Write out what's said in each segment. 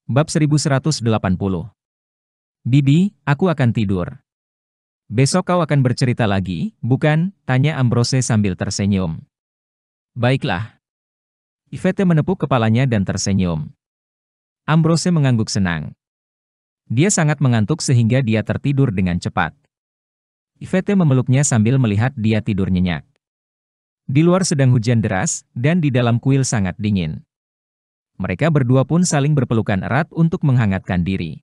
Bab 1180. Bibi, aku akan tidur. Besok kau akan bercerita lagi, bukan? Tanya Ambrose sambil tersenyum. Baiklah. Yvette menepuk kepalanya dan tersenyum. Ambrose mengangguk senang. Dia sangat mengantuk sehingga dia tertidur dengan cepat. Yvette memeluknya sambil melihat dia tidur nyenyak. Di luar sedang hujan deras, dan di dalam kuil sangat dingin. Mereka berdua pun saling berpelukan erat untuk menghangatkan diri.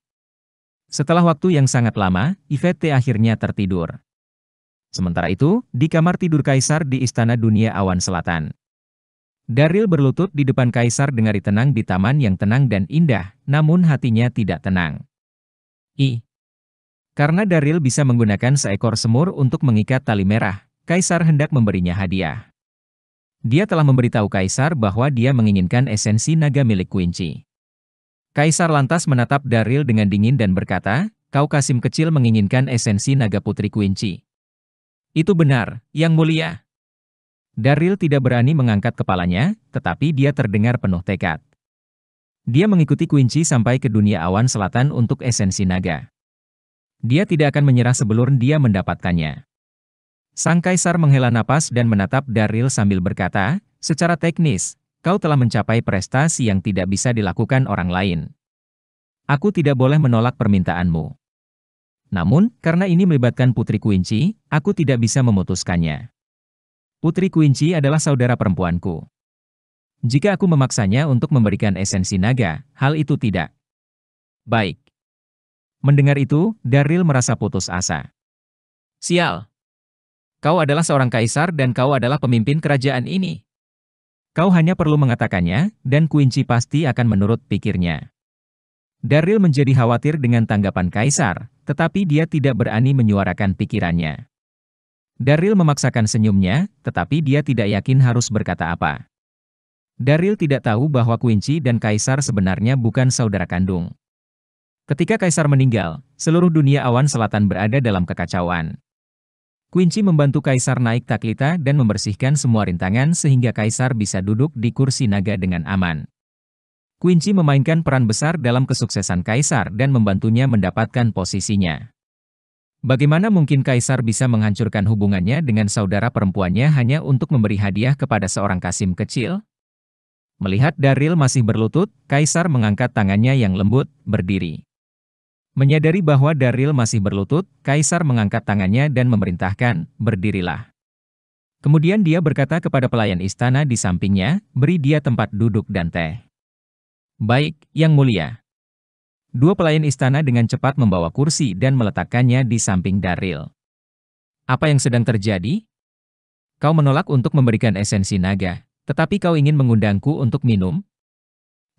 Setelah waktu yang sangat lama, Yvette akhirnya tertidur. Sementara itu, di kamar tidur Kaisar di Istana Dunia Awan Selatan. Daryl berlutut di depan Kaisar dengari tenang di taman yang tenang dan indah, namun hatinya tidak tenang. Karena Daryl bisa menggunakan seekor semur untuk mengikat tali merah, Kaisar hendak memberinya hadiah. Dia telah memberitahu Kaisar bahwa dia menginginkan esensi naga milik Quincy. Kaisar lantas menatap Daryl dengan dingin dan berkata, "Kau Kasim kecil menginginkan esensi naga putri Quincy." "Itu benar, Yang Mulia." Daryl tidak berani mengangkat kepalanya, tetapi dia terdengar penuh tekad. Dia mengikuti Quincy sampai ke dunia awan selatan untuk esensi naga. Dia tidak akan menyerah sebelum dia mendapatkannya. Sang Kaisar menghela napas dan menatap Daryl sambil berkata, "Secara teknis, kau telah mencapai prestasi yang tidak bisa dilakukan orang lain. Aku tidak boleh menolak permintaanmu. Namun, karena ini melibatkan Putri Quincy, aku tidak bisa memutuskannya. Putri Quincy adalah saudara perempuanku. Jika aku memaksanya untuk memberikan esensi naga, hal itu tidak baik." Mendengar itu, Daryl merasa putus asa. "Sial! Kau adalah seorang kaisar dan kau adalah pemimpin kerajaan ini. Kau hanya perlu mengatakannya, dan Quincy pasti akan menurut pikirnya." Daryl menjadi khawatir dengan tanggapan Kaisar, tetapi dia tidak berani menyuarakan pikirannya. Daryl memaksakan senyumnya, tetapi dia tidak yakin harus berkata apa. Daryl tidak tahu bahwa Quincy dan Kaisar sebenarnya bukan saudara kandung. Ketika Kaisar meninggal, seluruh dunia awan selatan berada dalam kekacauan. Quincy membantu Kaisar naik taklita dan membersihkan semua rintangan sehingga Kaisar bisa duduk di kursi naga dengan aman. Quincy memainkan peran besar dalam kesuksesan Kaisar dan membantunya mendapatkan posisinya. Bagaimana mungkin Kaisar bisa menghancurkan hubungannya dengan saudara perempuannya hanya untuk memberi hadiah kepada seorang Kasim kecil? Melihat Daryl masih berlutut, Kaisar mengangkat tangannya yang lembut, berdiri. Menyadari bahwa Daryl masih berlutut, Kaisar mengangkat tangannya dan memerintahkan, "Berdirilah." Kemudian dia berkata kepada pelayan istana di sampingnya, "Beri dia tempat duduk dan teh." "Baik, Yang Mulia." Dua pelayan istana dengan cepat membawa kursi dan meletakkannya di samping Daryl. "Apa yang sedang terjadi? Kau menolak untuk memberikan esensi naga, tetapi kau ingin mengundangku untuk minum?"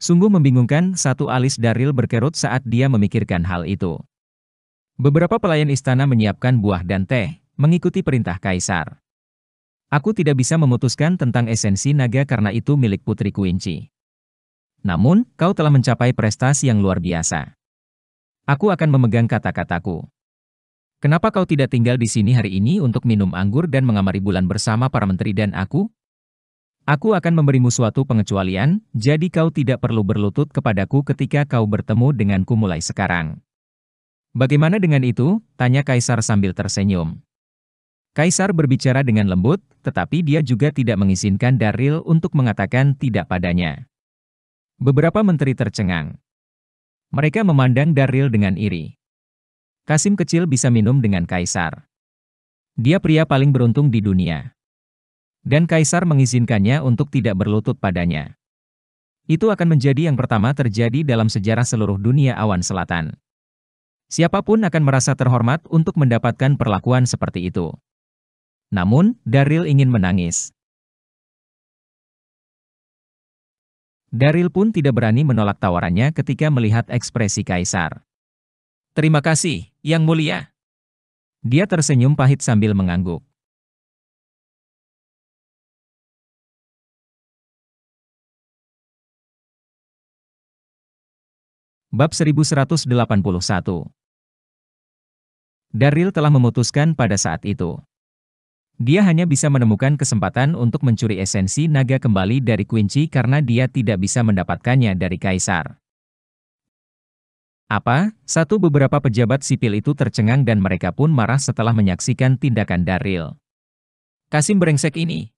Sungguh membingungkan, satu alis Daryl berkerut saat dia memikirkan hal itu. Beberapa pelayan istana menyiapkan buah dan teh, mengikuti perintah Kaisar. "Aku tidak bisa memutuskan tentang esensi naga karena itu milik Putri Quincy. Namun, kau telah mencapai prestasi yang luar biasa. Aku akan memegang kata-kataku. Kenapa kau tidak tinggal di sini hari ini untuk minum anggur dan mengamari bulan bersama para menteri dan aku? Aku akan memberimu suatu pengecualian, jadi kau tidak perlu berlutut kepadaku ketika kau bertemu denganku mulai sekarang." "Bagaimana dengan itu?" tanya Kaisar sambil tersenyum. Kaisar berbicara dengan lembut, tetapi dia juga tidak mengizinkan Daryl untuk mengatakan tidak padanya. Beberapa menteri tercengang. Mereka memandang Daryl dengan iri. Kasim kecil bisa minum dengan Kaisar. Dia pria paling beruntung di dunia. Dan Kaisar mengizinkannya untuk tidak berlutut padanya. Itu akan menjadi yang pertama terjadi dalam sejarah seluruh dunia awan selatan. Siapapun akan merasa terhormat untuk mendapatkan perlakuan seperti itu. Namun, Daryl ingin menangis. Daryl pun tidak berani menolak tawarannya ketika melihat ekspresi Kaisar. "Terima kasih, Yang Mulia." Dia tersenyum pahit sambil mengangguk. Bab 1181. Daryl telah memutuskan pada saat itu. Dia hanya bisa menemukan kesempatan untuk mencuri esensi naga kembali dari Quincy karena dia tidak bisa mendapatkannya dari Kaisar. Apa? Beberapa pejabat sipil itu tercengang dan mereka pun marah setelah menyaksikan tindakan Daril. Kasim brengsek ini.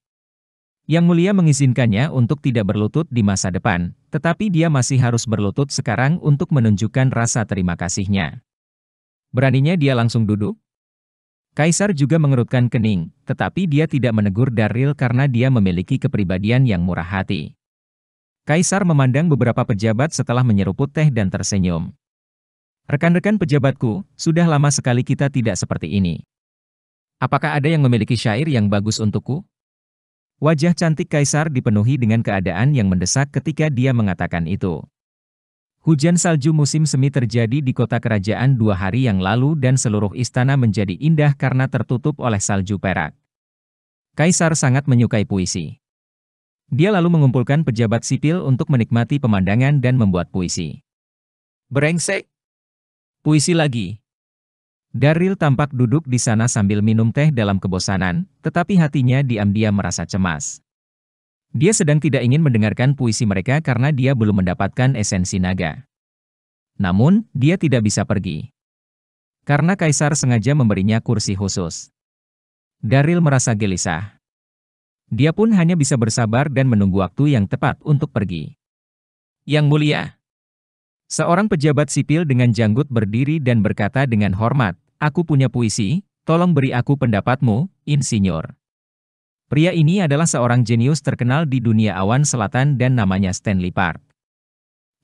Yang Mulia mengizinkannya untuk tidak berlutut di masa depan, tetapi dia masih harus berlutut sekarang untuk menunjukkan rasa terima kasihnya. Beraninya dia langsung duduk? Kaisar juga mengerutkan kening, tetapi dia tidak menegur Daril karena dia memiliki kepribadian yang murah hati. Kaisar memandang beberapa pejabat setelah menyeruput teh dan tersenyum. Rekan-rekan pejabatku, sudah lama sekali kita tidak seperti ini. Apakah ada yang memiliki syair yang bagus untukku? Wajah cantik Kaisar dipenuhi dengan keadaan yang mendesak ketika dia mengatakan itu. Hujan salju musim semi terjadi di kota kerajaan 2 hari yang lalu dan seluruh istana menjadi indah karena tertutup oleh salju perak. Kaisar sangat menyukai puisi. Dia lalu mengumpulkan pejabat sipil untuk menikmati pemandangan dan membuat puisi. Brengsek! Puisi lagi. Daril tampak duduk di sana sambil minum teh dalam kebosanan, tetapi hatinya diam-diam merasa cemas. Dia sedang tidak ingin mendengarkan puisi mereka karena dia belum mendapatkan esensi naga. Namun, dia tidak bisa pergi. Karena Kaisar sengaja memberinya kursi khusus. Daril merasa gelisah. Dia pun hanya bisa bersabar dan menunggu waktu yang tepat untuk pergi. Yang Mulia. Seorang pejabat sipil dengan janggut berdiri dan berkata dengan hormat, "Aku punya puisi, tolong beri aku pendapatmu, Insinyur." Pria ini adalah seorang jenius terkenal di dunia awan selatan dan namanya Stanley Park.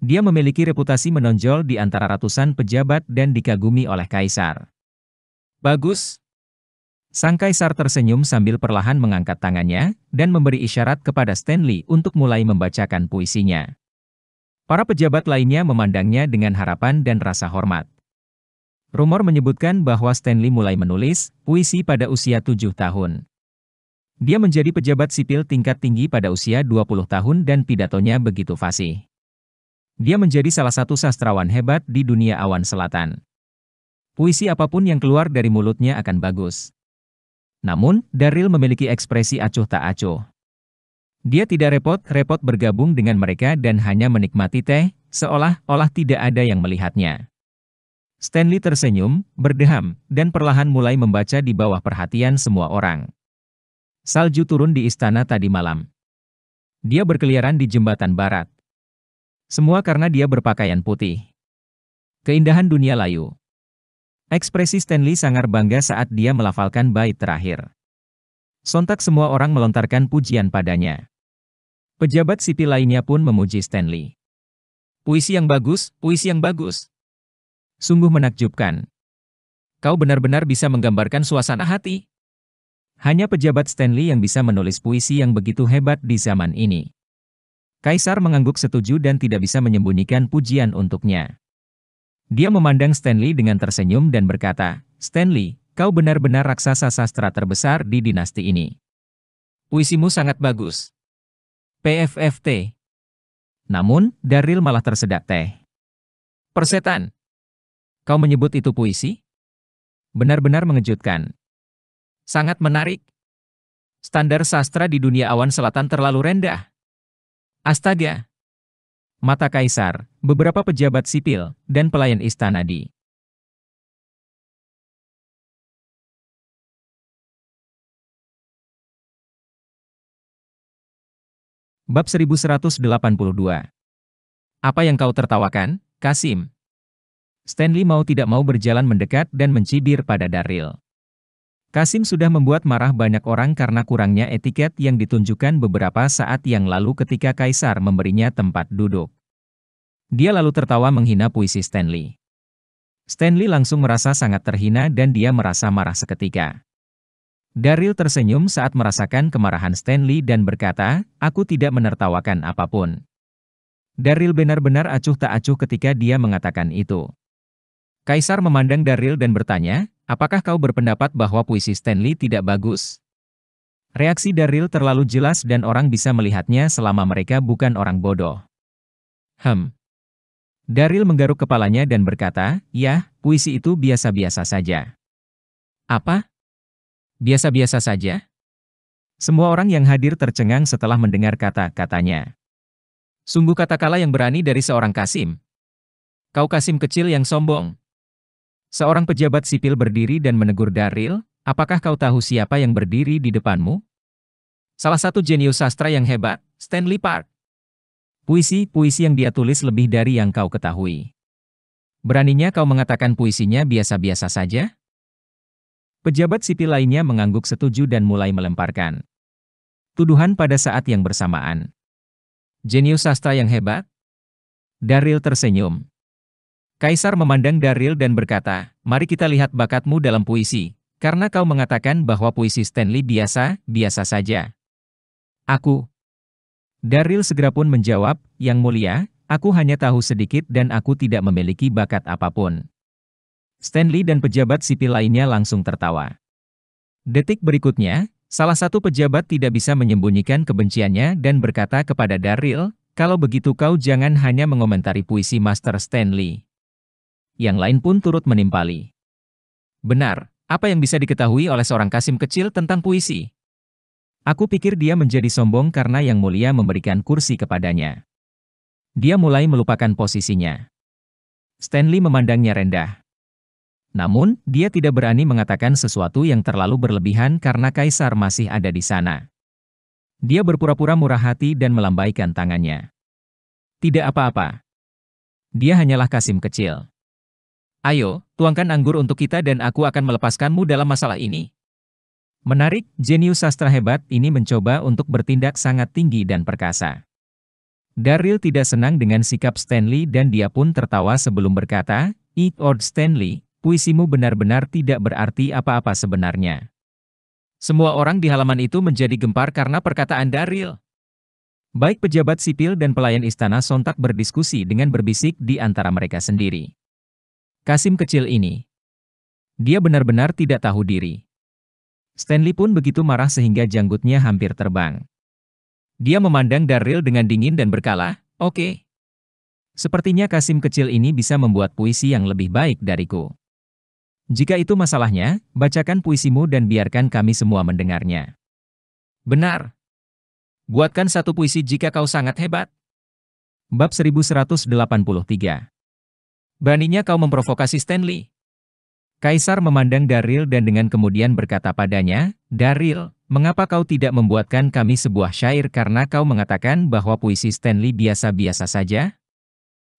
Dia memiliki reputasi menonjol di antara ratusan pejabat dan dikagumi oleh Kaisar. Bagus. Sang Kaisar tersenyum sambil perlahan mengangkat tangannya dan memberi isyarat kepada Stanley untuk mulai membacakan puisinya. Para pejabat lainnya memandangnya dengan harapan dan rasa hormat. Rumor menyebutkan bahwa Stanley mulai menulis puisi pada usia 7 tahun. Dia menjadi pejabat sipil tingkat tinggi pada usia 20 tahun dan pidatonya begitu fasih. Dia menjadi salah satu sastrawan hebat di dunia awan selatan. Puisi apapun yang keluar dari mulutnya akan bagus. Namun, Daril memiliki ekspresi acuh tak acuh. Dia tidak repot-repot bergabung dengan mereka dan hanya menikmati teh, seolah-olah tidak ada yang melihatnya. Stanley tersenyum, berdeham, dan perlahan mulai membaca di bawah perhatian semua orang. Salju turun di istana tadi malam. Dia berkeliaran di jembatan barat. Semua karena dia berpakaian putih. Keindahan dunia layu. Ekspresi Stanley sangat bangga saat dia melafalkan bait terakhir. Sontak semua orang melontarkan pujian padanya. Pejabat sipil lainnya pun memuji Stanley. Puisi yang bagus, puisi yang bagus. Sungguh menakjubkan. Kau benar-benar bisa menggambarkan suasana hati. Hanya pejabat Stanley yang bisa menulis puisi yang begitu hebat di zaman ini. Kaisar mengangguk setuju dan tidak bisa menyembunyikan pujian untuknya. Dia memandang Stanley dengan tersenyum dan berkata, "Stanley, kau benar-benar raksasa sastra terbesar di dinasti ini. Puisimu sangat bagus. PFFT." Namun, Daril malah tersedak teh. "Persetan. Kau menyebut itu puisi? Benar-benar mengejutkan. Sangat menarik. Standar sastra di dunia awan selatan terlalu rendah. Astaga." Mata Kaisar, beberapa pejabat sipil, dan pelayan istana di Bab 1182. Apa yang kau tertawakan, Kasim? Stanley mau tidak mau berjalan mendekat dan mencibir pada Daril. Kasim sudah membuat marah banyak orang karena kurangnya etiket yang ditunjukkan beberapa saat yang lalu ketika Kaisar memberinya tempat duduk. Dia lalu tertawa menghina puisi Stanley. Stanley langsung merasa sangat terhina dan dia merasa marah seketika. Daril tersenyum saat merasakan kemarahan Stanley dan berkata, "Aku tidak menertawakan apapun." Daril benar-benar acuh tak acuh ketika dia mengatakan itu. Kaisar memandang Daril dan bertanya, "Apakah kau berpendapat bahwa puisi Stanley tidak bagus?" Reaksi Daril terlalu jelas dan orang bisa melihatnya selama mereka bukan orang bodoh. Daril menggaruk kepalanya dan berkata, "Ya, puisi itu biasa-biasa saja." "Apa? Biasa-biasa saja?" Semua orang yang hadir tercengang setelah mendengar kata-katanya. Sungguh kata-kala yang berani dari seorang Kasim. Kau Kasim kecil yang sombong. Seorang pejabat sipil berdiri dan menegur Daryl, apakah kau tahu siapa yang berdiri di depanmu? Salah satu jenius sastra yang hebat, Stanley Park. Puisi yang dia tulis lebih dari yang kau ketahui. Beraninya kau mengatakan puisinya biasa-biasa saja? Pejabat sipil lainnya mengangguk setuju dan mulai melemparkan tuduhan pada saat yang bersamaan. Jenius sastra yang hebat? Daryl tersenyum. Kaisar memandang Daryl dan berkata, mari kita lihat bakatmu dalam puisi, karena kau mengatakan bahwa puisi Stanley biasa saja. Aku. Daryl segera pun menjawab, Yang Mulia, aku hanya tahu sedikit dan aku tidak memiliki bakat apapun. Stanley dan pejabat sipil lainnya langsung tertawa. Detik berikutnya, salah satu pejabat tidak bisa menyembunyikan kebenciannya dan berkata kepada Daryl, kalau begitu kau jangan hanya mengomentari puisi Master Stanley. Yang lain pun turut menimpali. Benar, apa yang bisa diketahui oleh seorang Kasim kecil tentang puisi? Aku pikir dia menjadi sombong karena Yang Mulia memberikan kursi kepadanya. Dia mulai melupakan posisinya. Stanley memandangnya rendah. Namun, dia tidak berani mengatakan sesuatu yang terlalu berlebihan karena Kaisar masih ada di sana. Dia berpura-pura murah hati dan melambaikan tangannya. Tidak apa-apa. Dia hanyalah Kasim kecil. Ayo, tuangkan anggur untuk kita dan aku akan melepaskanmu dalam masalah ini. Menarik, jenius sastra hebat ini mencoba untuk bertindak sangat tinggi dan perkasa. Daryl tidak senang dengan sikap Stanley dan dia pun tertawa sebelum berkata, Lord Stanley, puisimu benar-benar tidak berarti apa-apa sebenarnya. Semua orang di halaman itu menjadi gempar karena perkataan Daryl. Baik pejabat sipil dan pelayan istana sontak berdiskusi dengan berbisik di antara mereka sendiri. Kasim kecil ini. Dia benar-benar tidak tahu diri. Stanley pun begitu marah sehingga janggutnya hampir terbang. Dia memandang Daryl dengan dingin dan berkala, oke. Sepertinya Kasim kecil ini bisa membuat puisi yang lebih baik dariku. Jika itu masalahnya, bacakan puisimu dan biarkan kami semua mendengarnya. Benar. Buatkan satu puisi jika kau sangat hebat. Bab 1183. Beraninya kau memprovokasi Stanley. Kaisar memandang Daryl dan dengan kemudian berkata padanya, Daryl, mengapa kau tidak membuatkan kami sebuah syair karena kau mengatakan bahwa puisi Stanley biasa-biasa saja?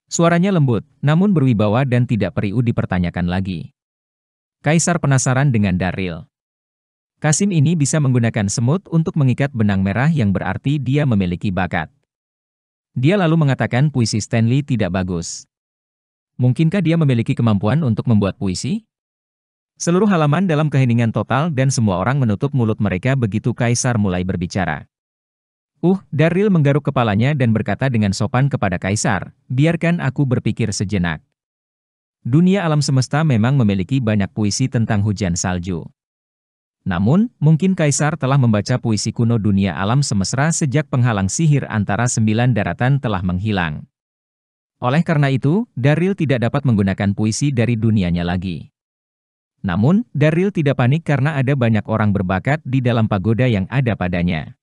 Suaranya lembut, namun berwibawa dan tidak perlu dipertanyakan lagi. Kaisar penasaran dengan Daryl. Kasim ini bisa menggunakan semut untuk mengikat benang merah yang berarti dia memiliki bakat. Dia lalu mengatakan puisi Stanley tidak bagus. Mungkinkah dia memiliki kemampuan untuk membuat puisi? Seluruh halaman dalam keheningan total dan semua orang menutup mulut mereka begitu Kaisar mulai berbicara. Daryl menggaruk kepalanya dan berkata dengan sopan kepada Kaisar, biarkan aku berpikir sejenak. Dunia alam semesta memang memiliki banyak puisi tentang hujan salju. Namun, mungkin Kaisar telah membaca puisi kuno dunia alam semesta sejak penghalang sihir antara 9 daratan telah menghilang. Oleh karena itu, Daryl tidak dapat menggunakan puisi dari dunianya lagi. Namun, Daryl tidak panik karena ada banyak orang berbakat di dalam pagoda yang ada padanya.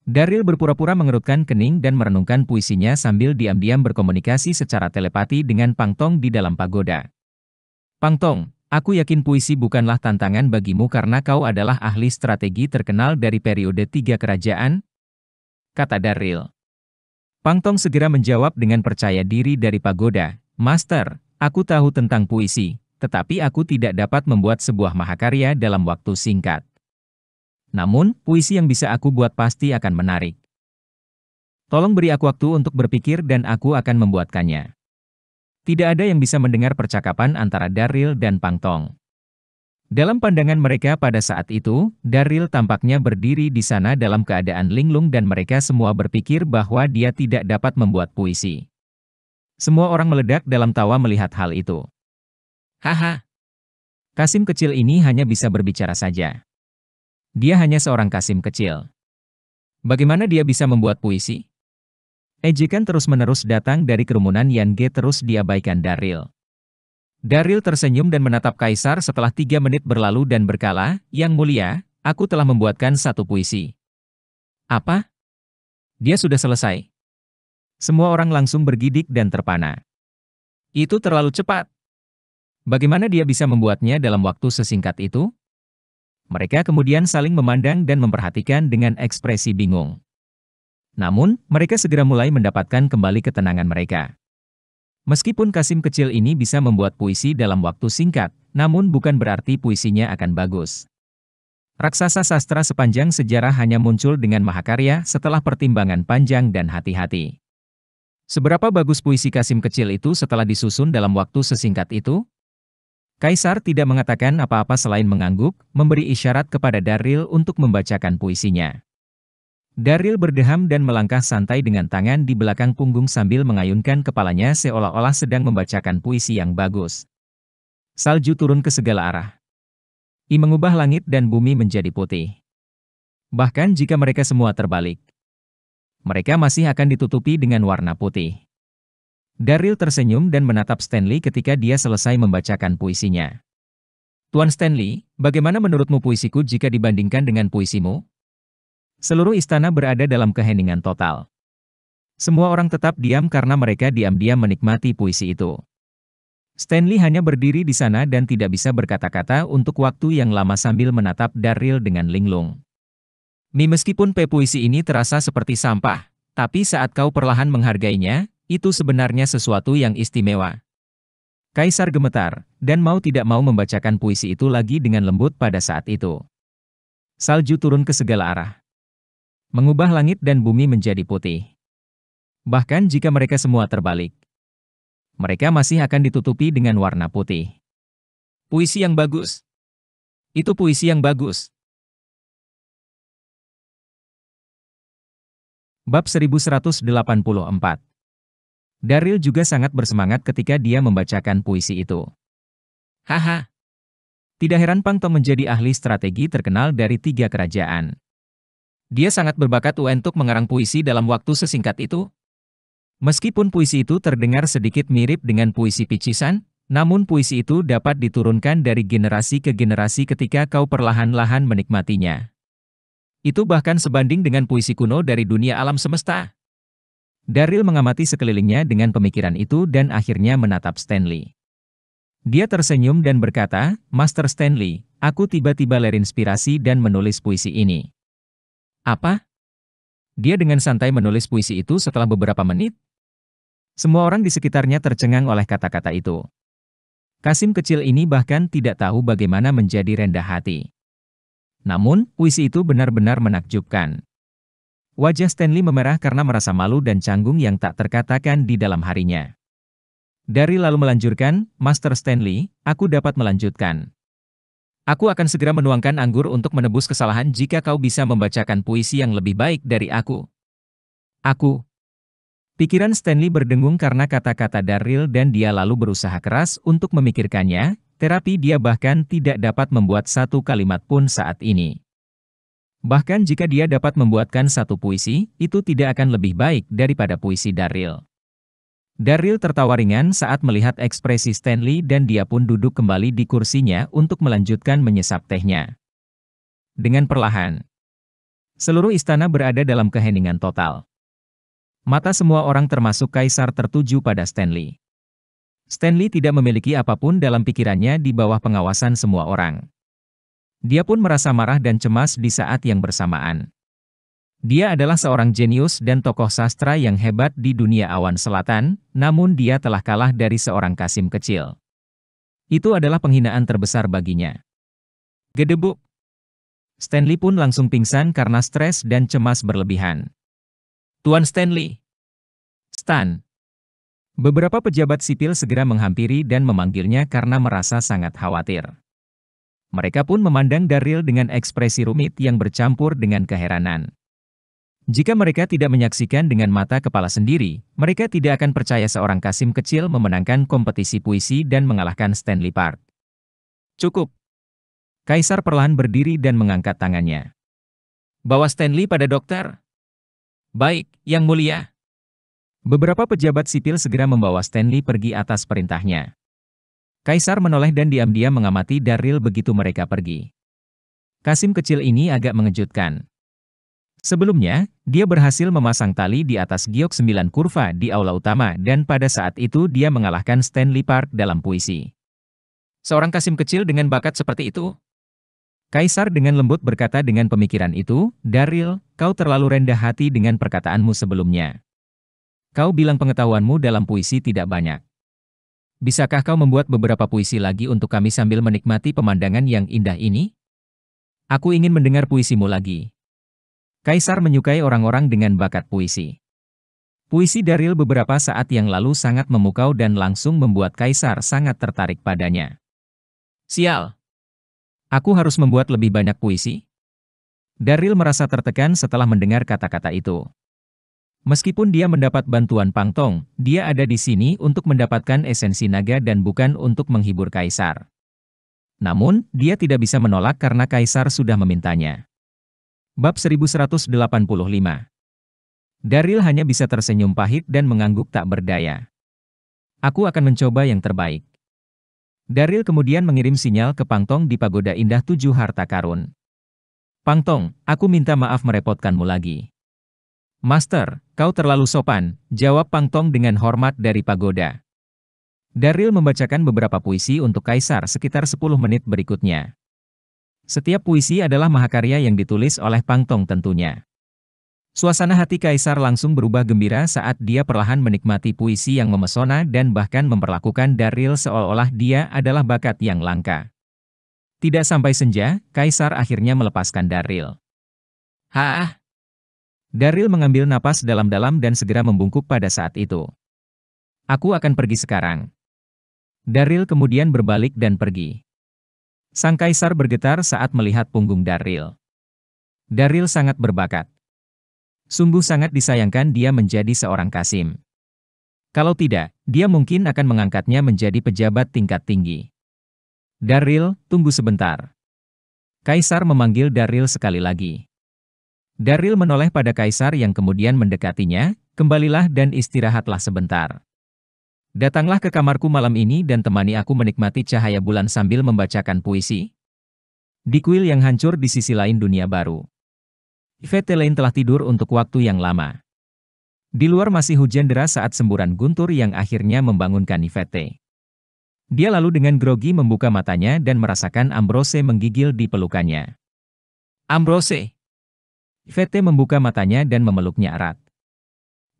Daryl berpura-pura mengerutkan kening dan merenungkan puisinya sambil diam-diam berkomunikasi secara telepati dengan Pangtong di dalam pagoda. Pangtong, aku yakin puisi bukanlah tantangan bagimu karena kau adalah ahli strategi terkenal dari periode 3 kerajaan, kata Daryl. Pangtong segera menjawab dengan percaya diri dari pagoda, Master, aku tahu tentang puisi, tetapi aku tidak dapat membuat sebuah mahakarya dalam waktu singkat. Namun, puisi yang bisa aku buat pasti akan menarik. Tolong beri aku waktu untuk berpikir dan aku akan membuatkannya. Tidak ada yang bisa mendengar percakapan antara Daryl dan Pangtong. Dalam pandangan mereka pada saat itu, Daryl tampaknya berdiri di sana dalam keadaan linglung dan mereka semua berpikir bahwa dia tidak dapat membuat puisi. Semua orang meledak dalam tawa melihat hal itu. Haha. Kasim kecil ini hanya bisa berbicara saja. Dia hanya seorang Kasim kecil. Bagaimana dia bisa membuat puisi? Ejekan terus-menerus datang dari kerumunan yang terus diabaikan Daryl. Daryl tersenyum dan menatap Kaisar setelah 3 menit berlalu dan berkala, Yang Mulia, aku telah membuatkan satu puisi. Apa? Dia sudah selesai. Semua orang langsung bergidik dan terpana. Itu terlalu cepat. Bagaimana dia bisa membuatnya dalam waktu sesingkat itu? Mereka kemudian saling memandang dan memperhatikan dengan ekspresi bingung. Namun, mereka segera mulai mendapatkan kembali ketenangan mereka. Meskipun Kasim kecil ini bisa membuat puisi dalam waktu singkat, namun bukan berarti puisinya akan bagus. Raksasa sastra sepanjang sejarah hanya muncul dengan mahakarya setelah pertimbangan panjang dan hati-hati. Seberapa bagus puisi Kasim kecil itu setelah disusun dalam waktu sesingkat itu? Kaisar tidak mengatakan apa-apa selain mengangguk, memberi isyarat kepada Daril untuk membacakan puisinya. Daril berdeham dan melangkah santai dengan tangan di belakang punggung sambil mengayunkan kepalanya seolah-olah sedang membacakan puisi yang bagus. Salju turun ke segala arah. I mengubah langit dan bumi menjadi putih. Bahkan jika mereka semua terbalik, mereka masih akan ditutupi dengan warna putih. Daril tersenyum dan menatap Stanley ketika dia selesai membacakan puisinya. Tuan Stanley, bagaimana menurutmu puisiku jika dibandingkan dengan puisimu? Seluruh istana berada dalam keheningan total. Semua orang tetap diam karena mereka diam-diam menikmati puisi itu. Stanley hanya berdiri di sana dan tidak bisa berkata-kata untuk waktu yang lama sambil menatap Daril dengan linglung. Meskipun puisi ini terasa seperti sampah, tapi saat kau perlahan menghargainya, itu sebenarnya sesuatu yang istimewa. Kaisar gemetar, dan mau tidak mau membacakan puisi itu lagi dengan lembut pada saat itu. Salju turun ke segala arah, mengubah langit dan bumi menjadi putih. Bahkan jika mereka semua terbalik, mereka masih akan ditutupi dengan warna putih. Puisi yang bagus. Itu puisi yang bagus. Bab 1184. Daril juga sangat bersemangat ketika dia membacakan puisi itu. Haha. Tidak heran Pang Tong menjadi ahli strategi terkenal dari 3 kerajaan. Dia sangat berbakat untuk mengarang puisi dalam waktu sesingkat itu. Meskipun puisi itu terdengar sedikit mirip dengan puisi picisan, namun puisi itu dapat diturunkan dari generasi ke generasi ketika kau perlahan-lahan menikmatinya. Itu bahkan sebanding dengan puisi kuno dari dunia alam semesta. Daril mengamati sekelilingnya dengan pemikiran itu dan akhirnya menatap Stanley. Dia tersenyum dan berkata, Master Stanley, aku tiba-tiba terinspirasi dan menulis puisi ini. Apa? Dia dengan santai menulis puisi itu setelah beberapa menit. Semua orang di sekitarnya tercengang oleh kata-kata itu. Kasim kecil ini bahkan tidak tahu bagaimana menjadi rendah hati. Namun, puisi itu benar-benar menakjubkan. Wajah Stanley memerah karena merasa malu dan canggung yang tak terkatakan di dalam harinya. Daril lalu melanjutkan, Master Stanley, aku dapat melanjutkan. Aku akan segera menuangkan anggur untuk menebus kesalahan jika kau bisa membacakan puisi yang lebih baik dari aku. Aku. Pikiran Stanley berdengung karena kata-kata Daril dan dia lalu berusaha keras untuk memikirkannya, tetapi dia bahkan tidak dapat membuat satu kalimat pun saat ini. Bahkan jika dia dapat membuatkan satu puisi, itu tidak akan lebih baik daripada puisi Daril. Daril tertawa ringan saat melihat ekspresi Stanley dan dia pun duduk kembali di kursinya untuk melanjutkan menyesap tehnya. Dengan perlahan, seluruh istana berada dalam keheningan total. Mata semua orang termasuk Kaisar tertuju pada Stanley. Stanley tidak memiliki apapun dalam pikirannya di bawah pengawasan semua orang. Dia pun merasa marah dan cemas di saat yang bersamaan. Dia adalah seorang jenius dan tokoh sastra yang hebat di dunia awan selatan, namun dia telah kalah dari seorang Kasim kecil. Itu adalah penghinaan terbesar baginya. Gedebuk. Stanley pun langsung pingsan karena stres dan cemas berlebihan. Tuan Stanley. Stan. Beberapa pejabat sipil segera menghampiri dan memanggilnya karena merasa sangat khawatir. Mereka pun memandang Daril dengan ekspresi rumit yang bercampur dengan keheranan. Jika mereka tidak menyaksikan dengan mata kepala sendiri, mereka tidak akan percaya seorang Kasim kecil memenangkan kompetisi puisi dan mengalahkan Stanley Park. Cukup. Kaisar perlahan berdiri dan mengangkat tangannya. Bawa Stanley pada dokter. Baik, Yang Mulia. Beberapa pejabat sipil segera membawa Stanley pergi atas perintahnya. Kaisar menoleh dan diam-diam mengamati Daril begitu mereka pergi. Kasim kecil ini agak mengejutkan. Sebelumnya, dia berhasil memasang tali di atas giok 9 kurva di aula utama dan pada saat itu dia mengalahkan Stanley Park dalam puisi. Seorang Kasim kecil dengan bakat seperti itu? Kaisar dengan lembut berkata dengan pemikiran itu, Daryl, kau terlalu rendah hati dengan perkataanmu sebelumnya. Kau bilang pengetahuanmu dalam puisi tidak banyak. Bisakah kau membuat beberapa puisi lagi untuk kami sambil menikmati pemandangan yang indah ini? Aku ingin mendengar puisimu lagi. Kaisar menyukai orang-orang dengan bakat puisi. Puisi Daryl beberapa saat yang lalu sangat memukau dan langsung membuat Kaisar sangat tertarik padanya. Sial! Aku harus membuat lebih banyak puisi? Daryl merasa tertekan setelah mendengar kata-kata itu. Meskipun dia mendapat bantuan Pang Tong, dia ada di sini untuk mendapatkan esensi naga dan bukan untuk menghibur Kaisar. Namun, dia tidak bisa menolak karena Kaisar sudah memintanya. Bab 1185. Daryl hanya bisa tersenyum pahit dan mengangguk tak berdaya. Aku akan mencoba yang terbaik. Daryl kemudian mengirim sinyal ke Pang Tong di Pagoda Indah 7 Harta Karun. Pang Tong, aku minta maaf merepotkanmu lagi. Master, kau terlalu sopan, jawab Pang Tong dengan hormat dari pagoda. Daryl membacakan beberapa puisi untuk Kaisar sekitar 10 menit berikutnya. Setiap puisi adalah mahakarya yang ditulis oleh Pang Tong tentunya. Suasana hati Kaisar langsung berubah gembira saat dia perlahan menikmati puisi yang memesona dan bahkan memperlakukan Daryl seolah-olah dia adalah bakat yang langka. Tidak sampai senja, Kaisar akhirnya melepaskan Daryl. Hah? Daryl mengambil napas dalam-dalam dan segera membungkuk pada saat itu. Aku akan pergi sekarang. Daryl kemudian berbalik dan pergi. Sang Kaisar bergetar saat melihat punggung Daryl. Daryl sangat berbakat. Sungguh sangat disayangkan dia menjadi seorang Kasim. Kalau tidak, dia mungkin akan mengangkatnya menjadi pejabat tingkat tinggi. Daryl, tunggu sebentar. Kaisar memanggil Daryl sekali lagi. Daryl menoleh pada Kaisar yang kemudian mendekatinya, kembalilah dan istirahatlah sebentar. Datanglah ke kamarku malam ini dan temani aku menikmati cahaya bulan sambil membacakan puisi. Di kuil yang hancur di sisi lain dunia baru. Yvette Lane telah tidur untuk waktu yang lama. Di luar masih hujan deras saat semburan guntur yang akhirnya membangunkan Yvette. Dia lalu dengan grogi membuka matanya dan merasakan Ambrose menggigil di pelukannya. Ambrose! Yvette membuka matanya dan memeluknya erat.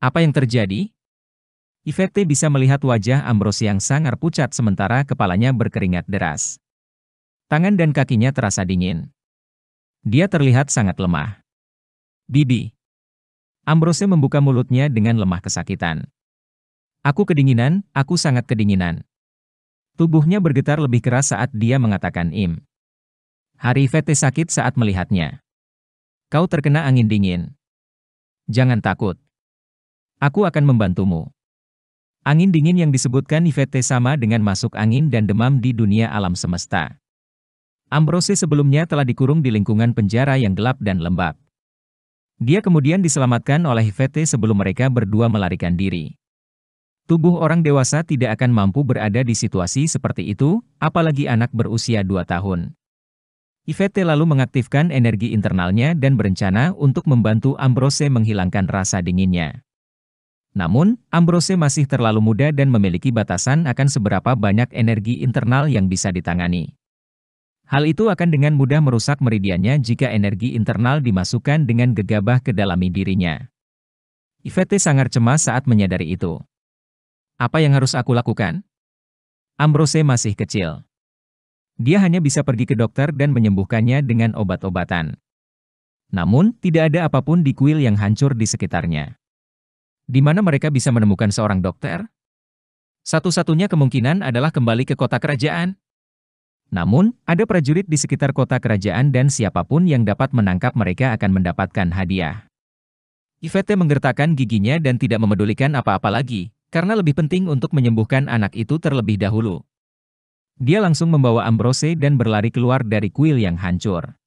Apa yang terjadi? Yvette bisa melihat wajah Ambrose yang sangar pucat sementara kepalanya berkeringat deras. Tangan dan kakinya terasa dingin. Dia terlihat sangat lemah. Bibi. Ambrose membuka mulutnya dengan lemah kesakitan. Aku kedinginan, aku sangat kedinginan. Tubuhnya bergetar lebih keras saat dia mengatakan im. Hari Yvette sakit saat melihatnya. Kau terkena angin dingin. Jangan takut. Aku akan membantumu. Angin dingin yang disebutkan Yvette sama dengan masuk angin dan demam di dunia alam semesta. Ambrose sebelumnya telah dikurung di lingkungan penjara yang gelap dan lembab. Dia kemudian diselamatkan oleh Yvette sebelum mereka berdua melarikan diri. Tubuh orang dewasa tidak akan mampu berada di situasi seperti itu, apalagi anak berusia 2 tahun. Yvette lalu mengaktifkan energi internalnya dan berencana untuk membantu Ambrose menghilangkan rasa dinginnya. Namun, Ambrose masih terlalu muda dan memiliki batasan akan seberapa banyak energi internal yang bisa ditangani. Hal itu akan dengan mudah merusak meridiannya jika energi internal dimasukkan dengan gegabah ke dalam dirinya. Yvette sangat cemas saat menyadari itu. Apa yang harus aku lakukan? Ambrose masih kecil. Dia hanya bisa pergi ke dokter dan menyembuhkannya dengan obat-obatan. Namun, tidak ada apapun di kuil yang hancur di sekitarnya. Di mana mereka bisa menemukan seorang dokter? Satu-satunya kemungkinan adalah kembali ke kota kerajaan. Namun, ada prajurit di sekitar kota kerajaan dan siapapun yang dapat menangkap mereka akan mendapatkan hadiah. Yvette menggertakkan giginya dan tidak memedulikan apa-apa lagi, karena lebih penting untuk menyembuhkan anak itu terlebih dahulu. Dia langsung membawa Ambrose dan berlari keluar dari kuil yang hancur.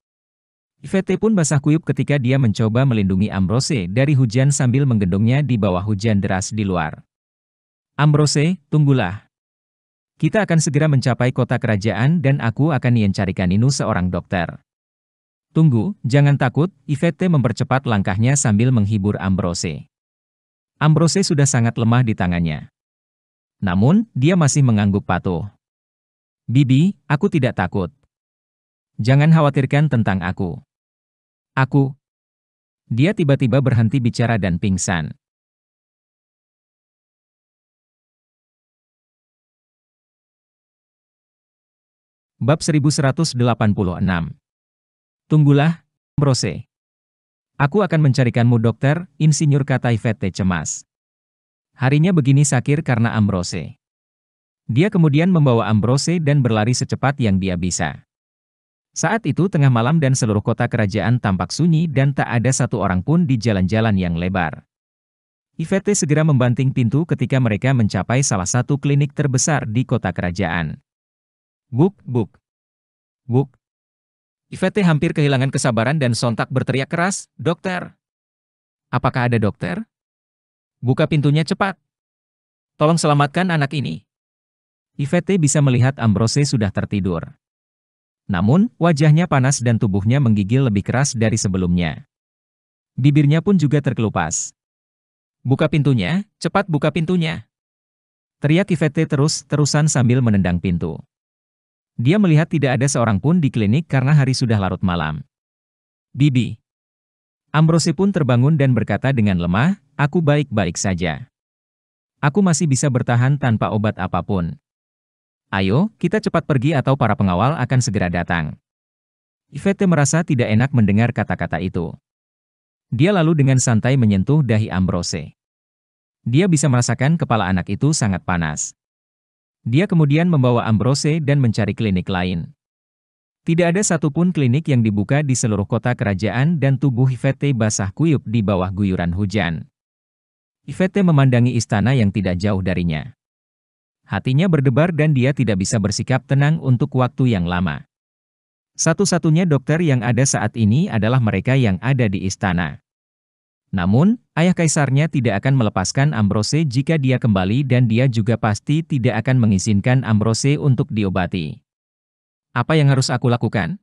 Yvette pun basah kuyup ketika dia mencoba melindungi Ambrose dari hujan sambil menggendongnya di bawah hujan deras di luar. Ambrose, tunggulah. Kita akan segera mencapai kota kerajaan dan aku akan carikan Inu seorang dokter. Tunggu, jangan takut, Yvette mempercepat langkahnya sambil menghibur Ambrose. Ambrose sudah sangat lemah di tangannya. Namun, dia masih mengangguk patuh. Bibi, aku tidak takut. Jangan khawatirkan tentang aku. Aku. Dia tiba-tiba berhenti bicara dan pingsan. Bab 1186. Tunggulah, Ambrose. Aku akan mencarikanmu dokter, insinyur, kata Yvette cemas. Harinya begini sakit karena Ambrose. Dia kemudian membawa Ambrose dan berlari secepat yang dia bisa. Saat itu tengah malam dan seluruh kota kerajaan tampak sunyi dan tak ada satu orang pun di jalan-jalan yang lebar. Yvette segera membanting pintu ketika mereka mencapai salah satu klinik terbesar di kota kerajaan. Buk, buk, buk. Yvette hampir kehilangan kesabaran dan sontak berteriak keras, "Dokter! Apakah ada dokter? Buka pintunya cepat! Tolong selamatkan anak ini!" Yvette bisa melihat Ambrose sudah tertidur. Namun, wajahnya panas dan tubuhnya menggigil lebih keras dari sebelumnya. Bibirnya pun juga terkelupas. "Buka pintunya, cepat buka pintunya!" Teriak Yvette terus-terusan sambil menendang pintu. Dia melihat tidak ada seorang pun di klinik karena hari sudah larut malam. "Bibi." Ambrose pun terbangun dan berkata dengan lemah, "Aku baik-baik saja. Aku masih bisa bertahan tanpa obat apapun. Ayo, kita cepat pergi atau para pengawal akan segera datang." Yvette merasa tidak enak mendengar kata-kata itu. Dia lalu dengan santai menyentuh dahi Ambrose. Dia bisa merasakan kepala anak itu sangat panas. Dia kemudian membawa Ambrose dan mencari klinik lain. Tidak ada satupun klinik yang dibuka di seluruh kota kerajaan dan tubuh Yvette basah kuyup di bawah guyuran hujan. Yvette memandangi istana yang tidak jauh darinya. Hatinya berdebar dan dia tidak bisa bersikap tenang untuk waktu yang lama. Satu-satunya dokter yang ada saat ini adalah mereka yang ada di istana. Namun, ayah kaisarnya tidak akan melepaskan Ambrose jika dia kembali dan dia juga pasti tidak akan mengizinkan Ambrose untuk diobati. Apa yang harus aku lakukan?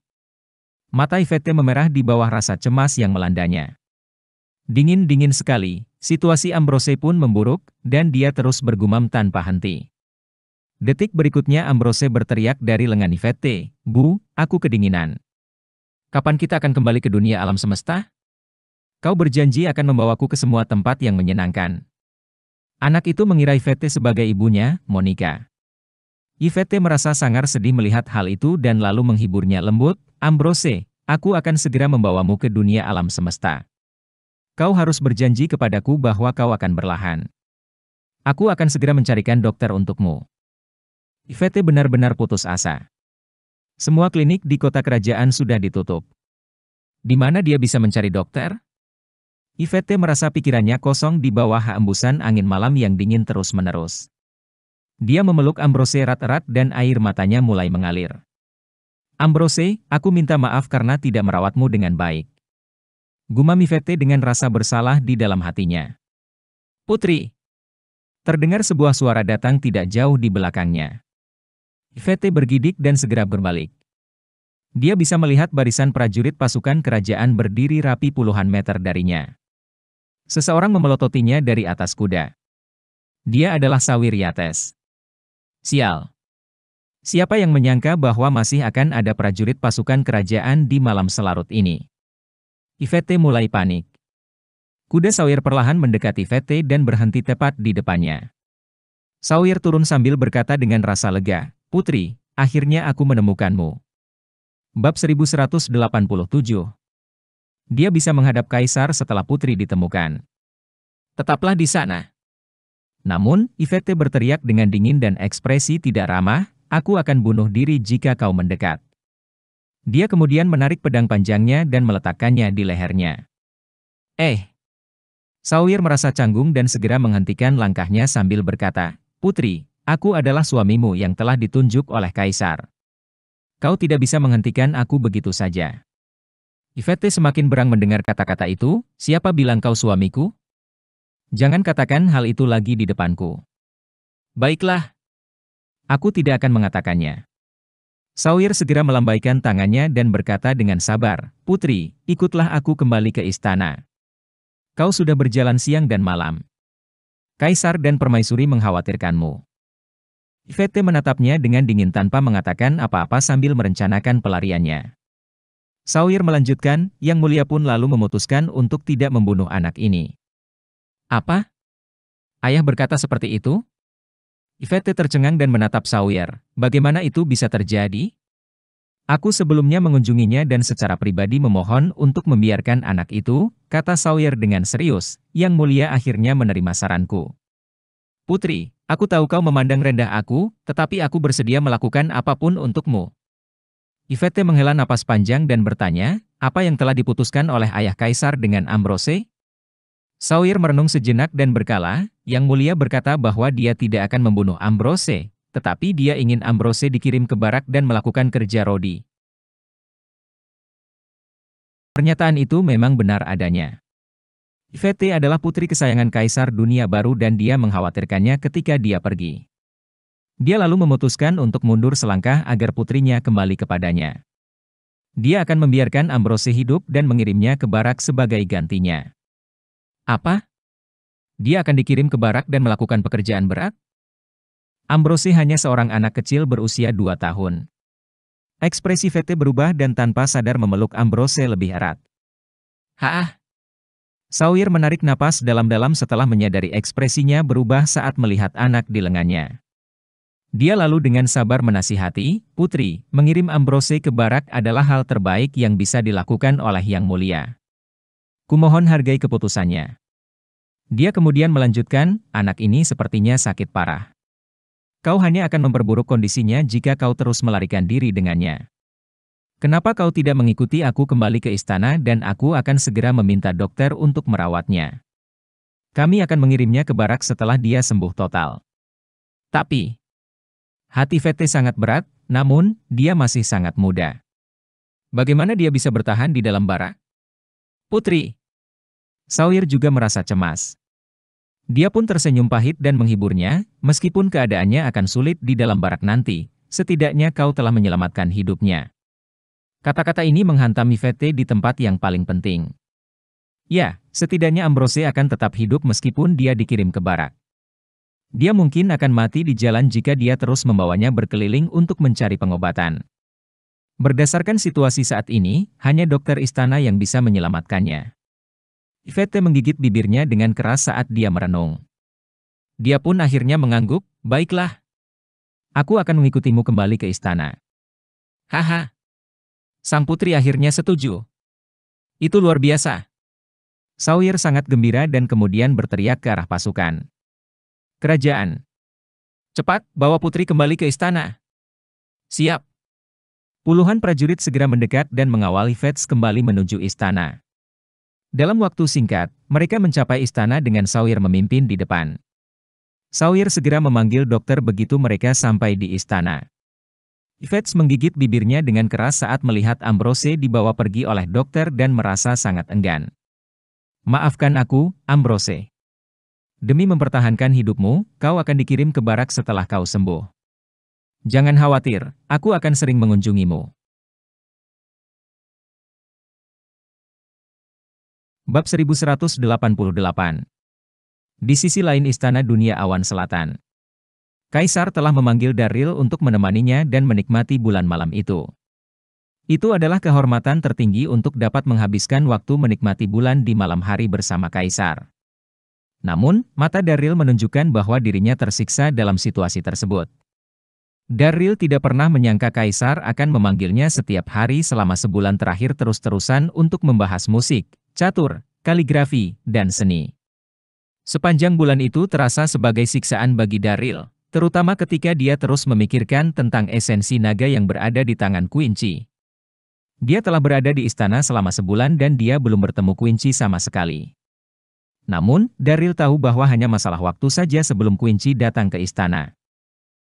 Mata Yvette memerah di bawah rasa cemas yang melandanya. Dingin-dingin sekali, situasi Ambrose pun memburuk, dan dia terus bergumam tanpa henti. Detik berikutnya Ambrose berteriak dari lengan Yvette, "Bu, aku kedinginan. Kapan kita akan kembali ke dunia alam semesta? Kau berjanji akan membawaku ke semua tempat yang menyenangkan." Anak itu mengira Yvette sebagai ibunya, Monica. Yvette merasa sangat sedih melihat hal itu dan lalu menghiburnya lembut, "Ambrose, aku akan segera membawamu ke dunia alam semesta. Kau harus berjanji kepadaku bahwa kau akan berlahan. Aku akan segera mencarikan dokter untukmu." Yvette benar-benar putus asa. Semua klinik di kota kerajaan sudah ditutup. Di mana dia bisa mencari dokter? Yvette merasa pikirannya kosong di bawah hembusan angin malam yang dingin terus-menerus. Dia memeluk Ambrose erat-erat dan air matanya mulai mengalir. "Ambrose, aku minta maaf karena tidak merawatmu dengan baik." Gumam Yvette dengan rasa bersalah di dalam hatinya. "Putri!" Terdengar sebuah suara datang tidak jauh di belakangnya. Yvette bergidik dan segera berbalik. Dia bisa melihat barisan prajurit pasukan kerajaan berdiri rapi puluhan meter darinya. Seseorang memelototinya dari atas kuda. Dia adalah Sawir Yates. Sial! Siapa yang menyangka bahwa masih akan ada prajurit pasukan kerajaan di malam selarut ini? Yvette mulai panik. Kuda Sawir perlahan mendekati Yvette dan berhenti tepat di depannya. Sawir turun sambil berkata dengan rasa lega, "Putri, akhirnya aku menemukanmu." Bab 1187. Dia bisa menghadap kaisar setelah putri ditemukan. "Tetaplah di sana." Namun, Yvette berteriak dengan dingin dan ekspresi tidak ramah, "Aku akan bunuh diri jika kau mendekat." Dia kemudian menarik pedang panjangnya dan meletakkannya di lehernya. Sawir merasa canggung dan segera menghentikan langkahnya sambil berkata, "Putri, aku adalah suamimu yang telah ditunjuk oleh kaisar. Kau tidak bisa menghentikan aku begitu saja." Yvette semakin berang mendengar kata-kata itu, "Siapa bilang kau suamiku? Jangan katakan hal itu lagi di depanku." "Baiklah. Aku tidak akan mengatakannya." Sawyer segera melambaikan tangannya dan berkata dengan sabar, "Putri, ikutlah aku kembali ke istana. Kau sudah berjalan siang dan malam. Kaisar dan permaisuri mengkhawatirkanmu." Yvette menatapnya dengan dingin tanpa mengatakan apa-apa sambil merencanakan pelariannya. Sawyer melanjutkan, Yang Mulia pun lalu memutuskan untuk tidak membunuh anak ini. "Apa? Ayah berkata seperti itu?" Yvette tercengang dan menatap Sawyer. "Bagaimana itu bisa terjadi? Aku sebelumnya mengunjunginya dan secara pribadi memohon untuk membiarkan anak itu," kata Sawyer dengan serius. "Yang Mulia akhirnya menerima saranku. Putri, aku tahu kau memandang rendah aku, tetapi aku bersedia melakukan apapun untukmu." Yvette menghela napas panjang dan bertanya, "Apa yang telah diputuskan oleh ayah Kaisar dengan Ambrose?" Sawyer merenung sejenak dan berkala, Yang Mulia berkata bahwa dia tidak akan membunuh Ambrose, tetapi dia ingin Ambrose dikirim ke barak dan melakukan kerja rodi. Pernyataan itu memang benar adanya. Yvette adalah putri kesayangan Kaisar Dunia Baru dan dia mengkhawatirkannya ketika dia pergi. Dia lalu memutuskan untuk mundur selangkah agar putrinya kembali kepadanya. Dia akan membiarkan Ambrose hidup dan mengirimnya ke barak sebagai gantinya. Apa? Dia akan dikirim ke barak dan melakukan pekerjaan berat? Ambrose hanya seorang anak kecil berusia 2 tahun. Ekspresi Yvette berubah dan tanpa sadar memeluk Ambrose lebih erat. "Haah!" Sawyer menarik napas dalam-dalam setelah menyadari ekspresinya berubah saat melihat anak di lengannya. Dia lalu dengan sabar menasihati, "Putri, mengirim Ambrose ke barak adalah hal terbaik yang bisa dilakukan oleh Yang Mulia. Kumohon hargai keputusannya." Dia kemudian melanjutkan, "Anak ini sepertinya sakit parah. Kau hanya akan memperburuk kondisinya jika kau terus melarikan diri dengannya. Kenapa kau tidak mengikuti aku kembali ke istana dan aku akan segera meminta dokter untuk merawatnya. Kami akan mengirimnya ke barak setelah dia sembuh total." Tapi, hati Yvette sangat berat, namun, dia masih sangat muda. Bagaimana dia bisa bertahan di dalam barak? "Putri." Sawyer juga merasa cemas. Dia pun tersenyum pahit dan menghiburnya, "Meskipun keadaannya akan sulit di dalam barak nanti, setidaknya kau telah menyelamatkan hidupnya." Kata-kata ini menghantam Yvette di tempat yang paling penting. Ya, setidaknya Ambrose akan tetap hidup meskipun dia dikirim ke barak. Dia mungkin akan mati di jalan jika dia terus membawanya berkeliling untuk mencari pengobatan. Berdasarkan situasi saat ini, hanya dokter istana yang bisa menyelamatkannya. Yvette menggigit bibirnya dengan keras saat dia merenung. Dia pun akhirnya mengangguk, "Baiklah. Aku akan mengikutimu kembali ke istana." "Haha." Sang putri akhirnya setuju. "Itu luar biasa." Sawyer sangat gembira dan kemudian berteriak ke arah pasukan. "Kerajaan. Cepat, bawa putri kembali ke istana." "Siap." Puluhan prajurit segera mendekat dan mengawal Yvette kembali menuju istana. Dalam waktu singkat, mereka mencapai istana dengan Sawyer memimpin di depan. Sawyer segera memanggil dokter begitu mereka sampai di istana. Yvette menggigit bibirnya dengan keras saat melihat Ambrose dibawa pergi oleh dokter dan merasa sangat enggan. "Maafkan aku, Ambrose. Demi mempertahankan hidupmu, kau akan dikirim ke barak setelah kau sembuh. Jangan khawatir, aku akan sering mengunjungimu." Bab 1188. Di sisi lain istana dunia awan selatan. Kaisar telah memanggil Daril untuk menemaninya dan menikmati bulan malam itu. Itu adalah kehormatan tertinggi untuk dapat menghabiskan waktu menikmati bulan di malam hari bersama Kaisar. Namun, mata Daril menunjukkan bahwa dirinya tersiksa dalam situasi tersebut. Daril tidak pernah menyangka Kaisar akan memanggilnya setiap hari selama sebulan terakhir terus-terusan untuk membahas musik, catur, kaligrafi, dan seni. Sepanjang bulan itu terasa sebagai siksaan bagi Daril, terutama ketika dia terus memikirkan tentang esensi naga yang berada di tangan Quincy. Dia telah berada di istana selama sebulan dan dia belum bertemu Quincy sama sekali. Namun, Daril tahu bahwa hanya masalah waktu saja sebelum Quincy datang ke istana.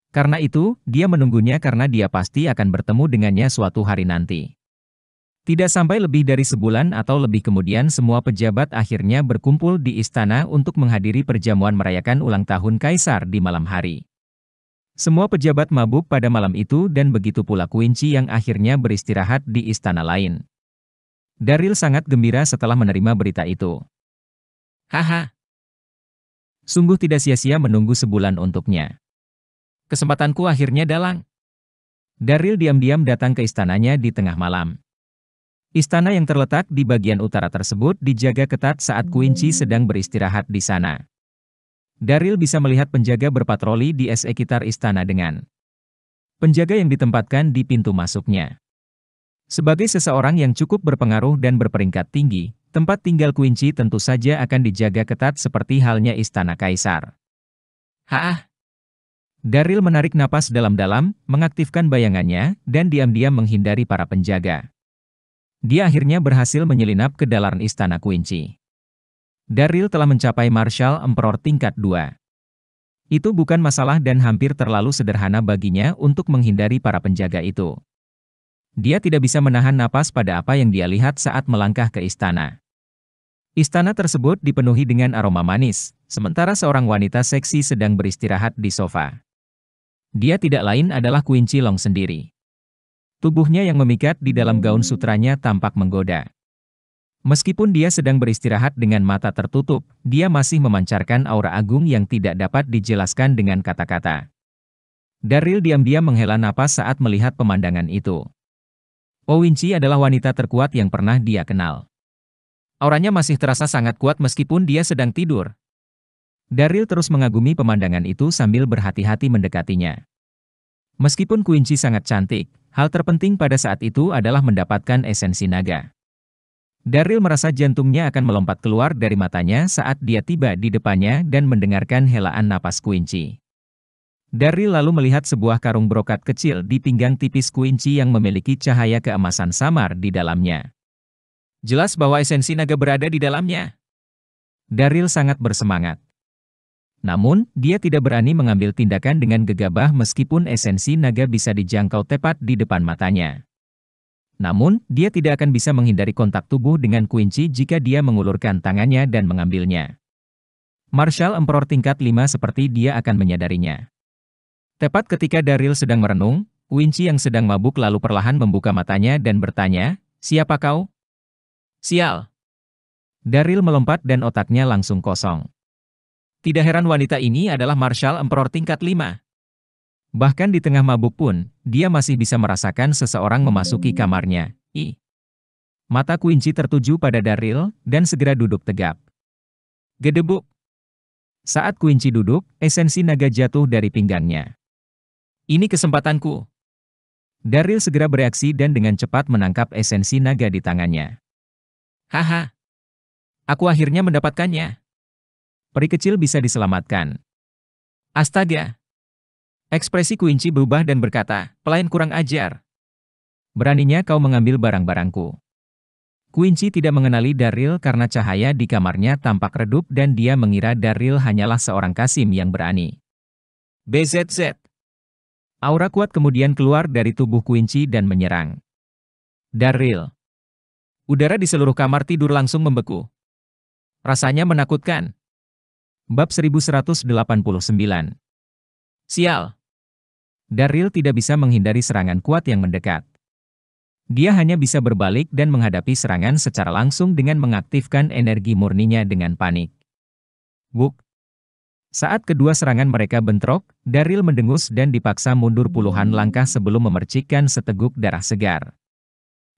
Karena itu, dia menunggunya karena dia pasti akan bertemu dengannya suatu hari nanti. Tidak sampai lebih dari sebulan atau lebih kemudian semua pejabat akhirnya berkumpul di istana untuk menghadiri perjamuan merayakan ulang tahun Kaisar di malam hari. Semua pejabat mabuk pada malam itu dan begitu pula Quincy yang akhirnya beristirahat di istana lain. Daryl sangat gembira setelah menerima berita itu. Haha, sungguh tidak sia-sia menunggu sebulan untuknya. Kesempatanku akhirnya dalang. Daryl diam-diam datang ke istananya di tengah malam. Istana yang terletak di bagian utara tersebut dijaga ketat saat Quincy sedang beristirahat di sana. Daryl bisa melihat penjaga berpatroli di sekitar istana dengan penjaga yang ditempatkan di pintu masuknya. Sebagai seseorang yang cukup berpengaruh dan berperingkat tinggi, tempat tinggal Quincy tentu saja akan dijaga ketat seperti halnya istana kaisar. Haah! Daryl menarik napas dalam-dalam, mengaktifkan bayangannya, dan diam-diam menghindari para penjaga. Dia akhirnya berhasil menyelinap ke dalam istana Quincy. Daryl telah mencapai Marshal Emperor tingkat 2. Itu bukan masalah dan hampir terlalu sederhana baginya untuk menghindari para penjaga itu. Dia tidak bisa menahan napas pada apa yang dia lihat saat melangkah ke istana. Istana tersebut dipenuhi dengan aroma manis, sementara seorang wanita seksi sedang beristirahat di sofa. Dia tidak lain adalah Quincy Long sendiri. Tubuhnya yang memikat di dalam gaun sutranya tampak menggoda. Meskipun dia sedang beristirahat dengan mata tertutup, dia masih memancarkan aura agung yang tidak dapat dijelaskan dengan kata-kata. Daryl diam-diam menghela napas saat melihat pemandangan itu. Quincy adalah wanita terkuat yang pernah dia kenal. Auranya masih terasa sangat kuat meskipun dia sedang tidur. Daryl terus mengagumi pemandangan itu sambil berhati-hati mendekatinya. Meskipun Quincy sangat cantik, hal terpenting pada saat itu adalah mendapatkan esensi naga. Daryl merasa jantungnya akan melompat keluar dari matanya saat dia tiba di depannya dan mendengarkan helaan napas Quincy. Daryl lalu melihat sebuah karung brokat kecil di pinggang tipis Quincy yang memiliki cahaya keemasan samar di dalamnya. Jelas bahwa esensi naga berada di dalamnya. Daryl sangat bersemangat. Namun, dia tidak berani mengambil tindakan dengan gegabah meskipun esensi naga bisa dijangkau tepat di depan matanya. Namun, dia tidak akan bisa menghindari kontak tubuh dengan Quincy jika dia mengulurkan tangannya dan mengambilnya. Marshal Emperor tingkat 5 seperti dia akan menyadarinya. Tepat ketika Daryl sedang merenung, Quincy yang sedang mabuk lalu perlahan membuka matanya dan bertanya, "Siapa kau?" "Sial!" Daryl melompat dan otaknya langsung kosong. Tidak heran wanita ini adalah Marshal Emperor tingkat 5. Bahkan di tengah mabuk pun, dia masih bisa merasakan seseorang memasuki kamarnya. Mata Quincy tertuju pada Daryl, dan segera duduk tegap. Gedebuk. Saat Quincy duduk, esensi naga jatuh dari pinggangnya. Ini kesempatanku. Daryl segera bereaksi dan dengan cepat menangkap esensi naga di tangannya. Haha. Aku akhirnya mendapatkannya. Peri kecil bisa diselamatkan. Astaga. Ekspresi Quincy berubah dan berkata, "Pelayan kurang ajar. Beraninya kau mengambil barang-barangku." Quincy tidak mengenali Daryl karena cahaya di kamarnya tampak redup dan dia mengira Daryl hanyalah seorang kasim yang berani. BZZ. Aura kuat kemudian keluar dari tubuh Quincy dan menyerang Daryl. Udara di seluruh kamar tidur langsung membeku. Rasanya menakutkan. Bab 1189. Sial. Daryl tidak bisa menghindari serangan kuat yang mendekat. Dia hanya bisa berbalik dan menghadapi serangan secara langsung dengan mengaktifkan energi murninya dengan panik. Buk. Saat kedua serangan mereka bentrok, Daryl mendengus dan dipaksa mundur puluhan langkah sebelum memercikkan seteguk darah segar.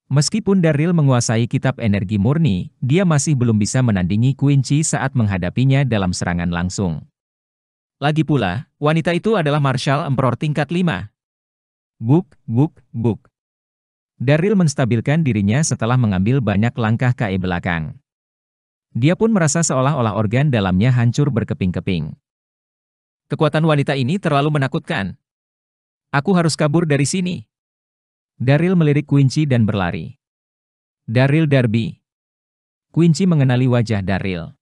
Meskipun Daryl menguasai kitab energi murni, dia masih belum bisa menandingi Quincy saat menghadapinya dalam serangan langsung. Lagi pula, wanita itu adalah Marshal Emperor tingkat 5. Buk, buk, buk. Daryl menstabilkan dirinya setelah mengambil banyak langkah ke belakang. Dia pun merasa seolah-olah organ dalamnya hancur berkeping-keping. Kekuatan wanita ini terlalu menakutkan. Aku harus kabur dari sini. Daryl melirik Quincy dan berlari. Daryl Darby. Quincy mengenali wajah Daryl.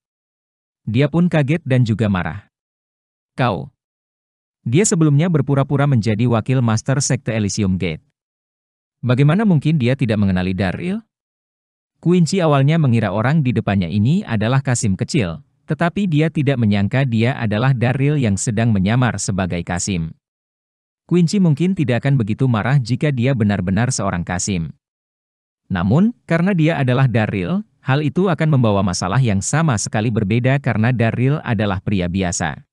Dia pun kaget dan juga marah. Kau. Dia sebelumnya berpura-pura menjadi wakil Master Sekte Elysium Gate. Bagaimana mungkin dia tidak mengenali Daryl? Quincy awalnya mengira orang di depannya ini adalah Kasim kecil, tetapi dia tidak menyangka dia adalah Daryl yang sedang menyamar sebagai Kasim. Quincy mungkin tidak akan begitu marah jika dia benar-benar seorang Kasim. Namun, karena dia adalah Daryl, hal itu akan membawa masalah yang sama sekali berbeda karena Daryl adalah pria biasa.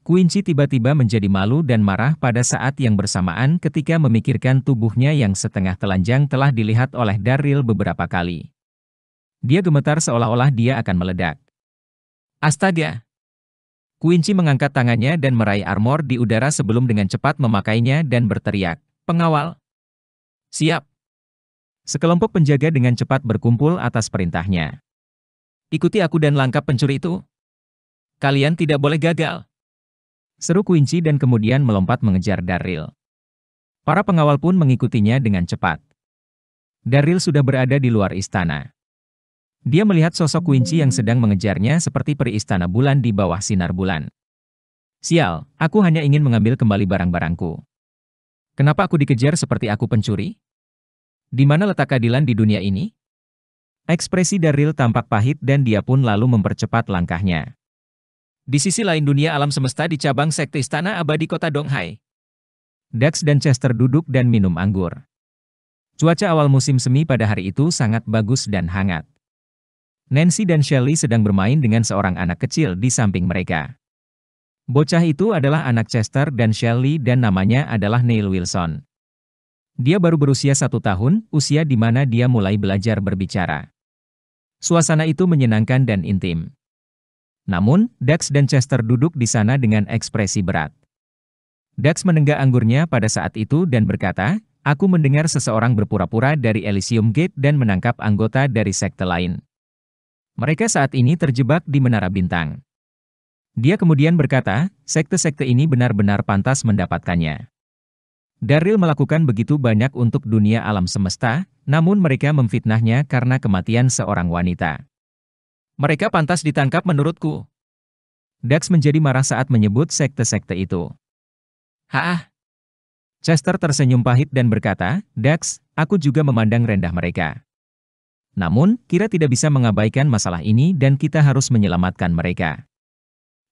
Quincy tiba-tiba menjadi malu dan marah pada saat yang bersamaan ketika memikirkan tubuhnya yang setengah telanjang telah dilihat oleh Daryl beberapa kali. Dia gemetar seolah-olah dia akan meledak. Astaga! Quincy mengangkat tangannya dan meraih armor di udara sebelum dengan cepat memakainya dan berteriak, "Pengawal! Siap!" Sekelompok penjaga dengan cepat berkumpul atas perintahnya. "Ikuti aku dan langkap pencuri itu. Kalian tidak boleh gagal!" Seru Quincy dan kemudian melompat mengejar Daryl. Para pengawal pun mengikutinya dengan cepat. Daryl sudah berada di luar istana. Dia melihat sosok Quincy yang sedang mengejarnya seperti peri istana bulan di bawah sinar bulan. Sial, aku hanya ingin mengambil kembali barang-barangku. Kenapa aku dikejar seperti aku pencuri? Di mana letak keadilan di dunia ini? Ekspresi Daryl tampak pahit dan dia pun lalu mempercepat langkahnya. Di sisi lain dunia alam semesta di cabang sekte Istana Abadi Kota Donghai. Dax dan Chester duduk dan minum anggur. Cuaca awal musim semi pada hari itu sangat bagus dan hangat. Nancy dan Shelley sedang bermain dengan seorang anak kecil di samping mereka. Bocah itu adalah anak Chester dan Shelley dan namanya adalah Neil Wilson. Dia baru berusia 1 tahun, usia di mana dia mulai belajar berbicara. Suasana itu menyenangkan dan intim. Namun, Dax dan Chester duduk di sana dengan ekspresi berat. Dax menenggak anggurnya pada saat itu dan berkata, "Aku mendengar seseorang berpura-pura dari Elysium Gate dan menangkap anggota dari sekte lain. Mereka saat ini terjebak di Menara Bintang." Dia kemudian berkata, sekte-sekte ini benar-benar pantas mendapatkannya. Daryl melakukan begitu banyak untuk dunia alam semesta, namun mereka memfitnahnya karena kematian seorang wanita. Mereka pantas ditangkap menurutku. Dax menjadi marah saat menyebut sekte-sekte itu. "Haah." Chester tersenyum pahit dan berkata, "Dax, aku juga memandang rendah mereka. Namun, kita tidak bisa mengabaikan masalah ini dan kita harus menyelamatkan mereka."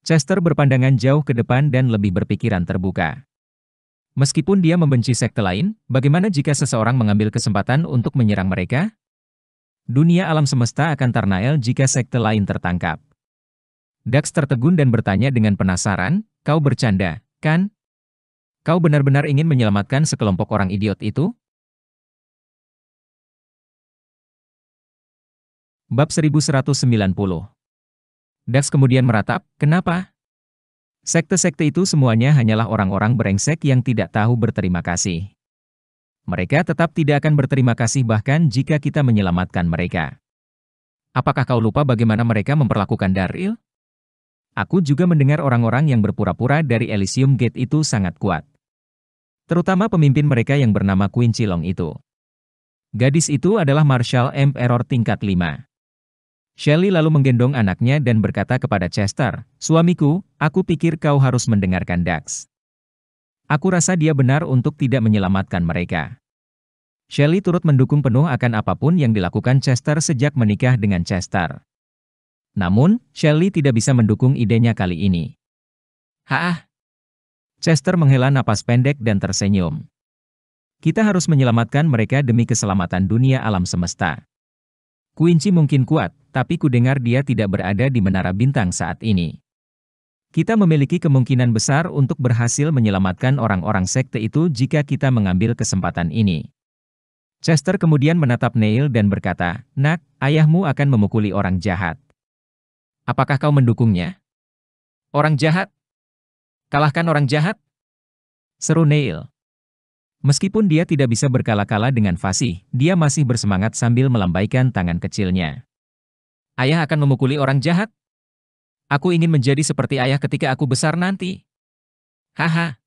Chester berpandangan jauh ke depan dan lebih berpikiran terbuka. Meskipun dia membenci sekte lain, bagaimana jika seseorang mengambil kesempatan untuk menyerang mereka? Dunia alam semesta akan Tarnael jika sekte lain tertangkap. Dax tertegun dan bertanya dengan penasaran, "Kau bercanda, kan? Kau benar-benar ingin menyelamatkan sekelompok orang idiot itu?" Bab 1190. Dax kemudian meratap, "Kenapa? Sekte-sekte itu semuanya hanyalah orang-orang brengsek yang tidak tahu berterima kasih. Mereka tetap tidak akan berterima kasih bahkan jika kita menyelamatkan mereka. Apakah kau lupa bagaimana mereka memperlakukan Daryl? Aku juga mendengar orang-orang yang berpura-pura dari Elysium Gate itu sangat kuat. Terutama pemimpin mereka yang bernama Quincy Long itu. Gadis itu adalah Marshal Emperor tingkat 5. Shelley lalu menggendong anaknya dan berkata kepada Chester, "Suamiku, aku pikir kau harus mendengarkan Dax. Aku rasa dia benar untuk tidak menyelamatkan mereka." Shelley turut mendukung penuh akan apapun yang dilakukan Chester sejak menikah dengan Chester. Namun, Shelley tidak bisa mendukung idenya kali ini. "Haah." Chester menghela napas pendek dan tersenyum. "Kita harus menyelamatkan mereka demi keselamatan dunia alam semesta. Quincy mungkin kuat, tapi kudengar dia tidak berada di Menara Bintang saat ini. Kita memiliki kemungkinan besar untuk berhasil menyelamatkan orang-orang sekte itu jika kita mengambil kesempatan ini." Chester kemudian menatap Neil dan berkata, "Nak, ayahmu akan memukuli orang jahat. Apakah kau mendukungnya?" "Orang jahat? Kalahkan orang jahat?" seru Neil. Meskipun dia tidak bisa berkala-kala dengan fasih, dia masih bersemangat sambil melambaikan tangan kecilnya. "Ayah akan memukuli orang jahat? Aku ingin menjadi seperti ayah ketika aku besar nanti." "Haha."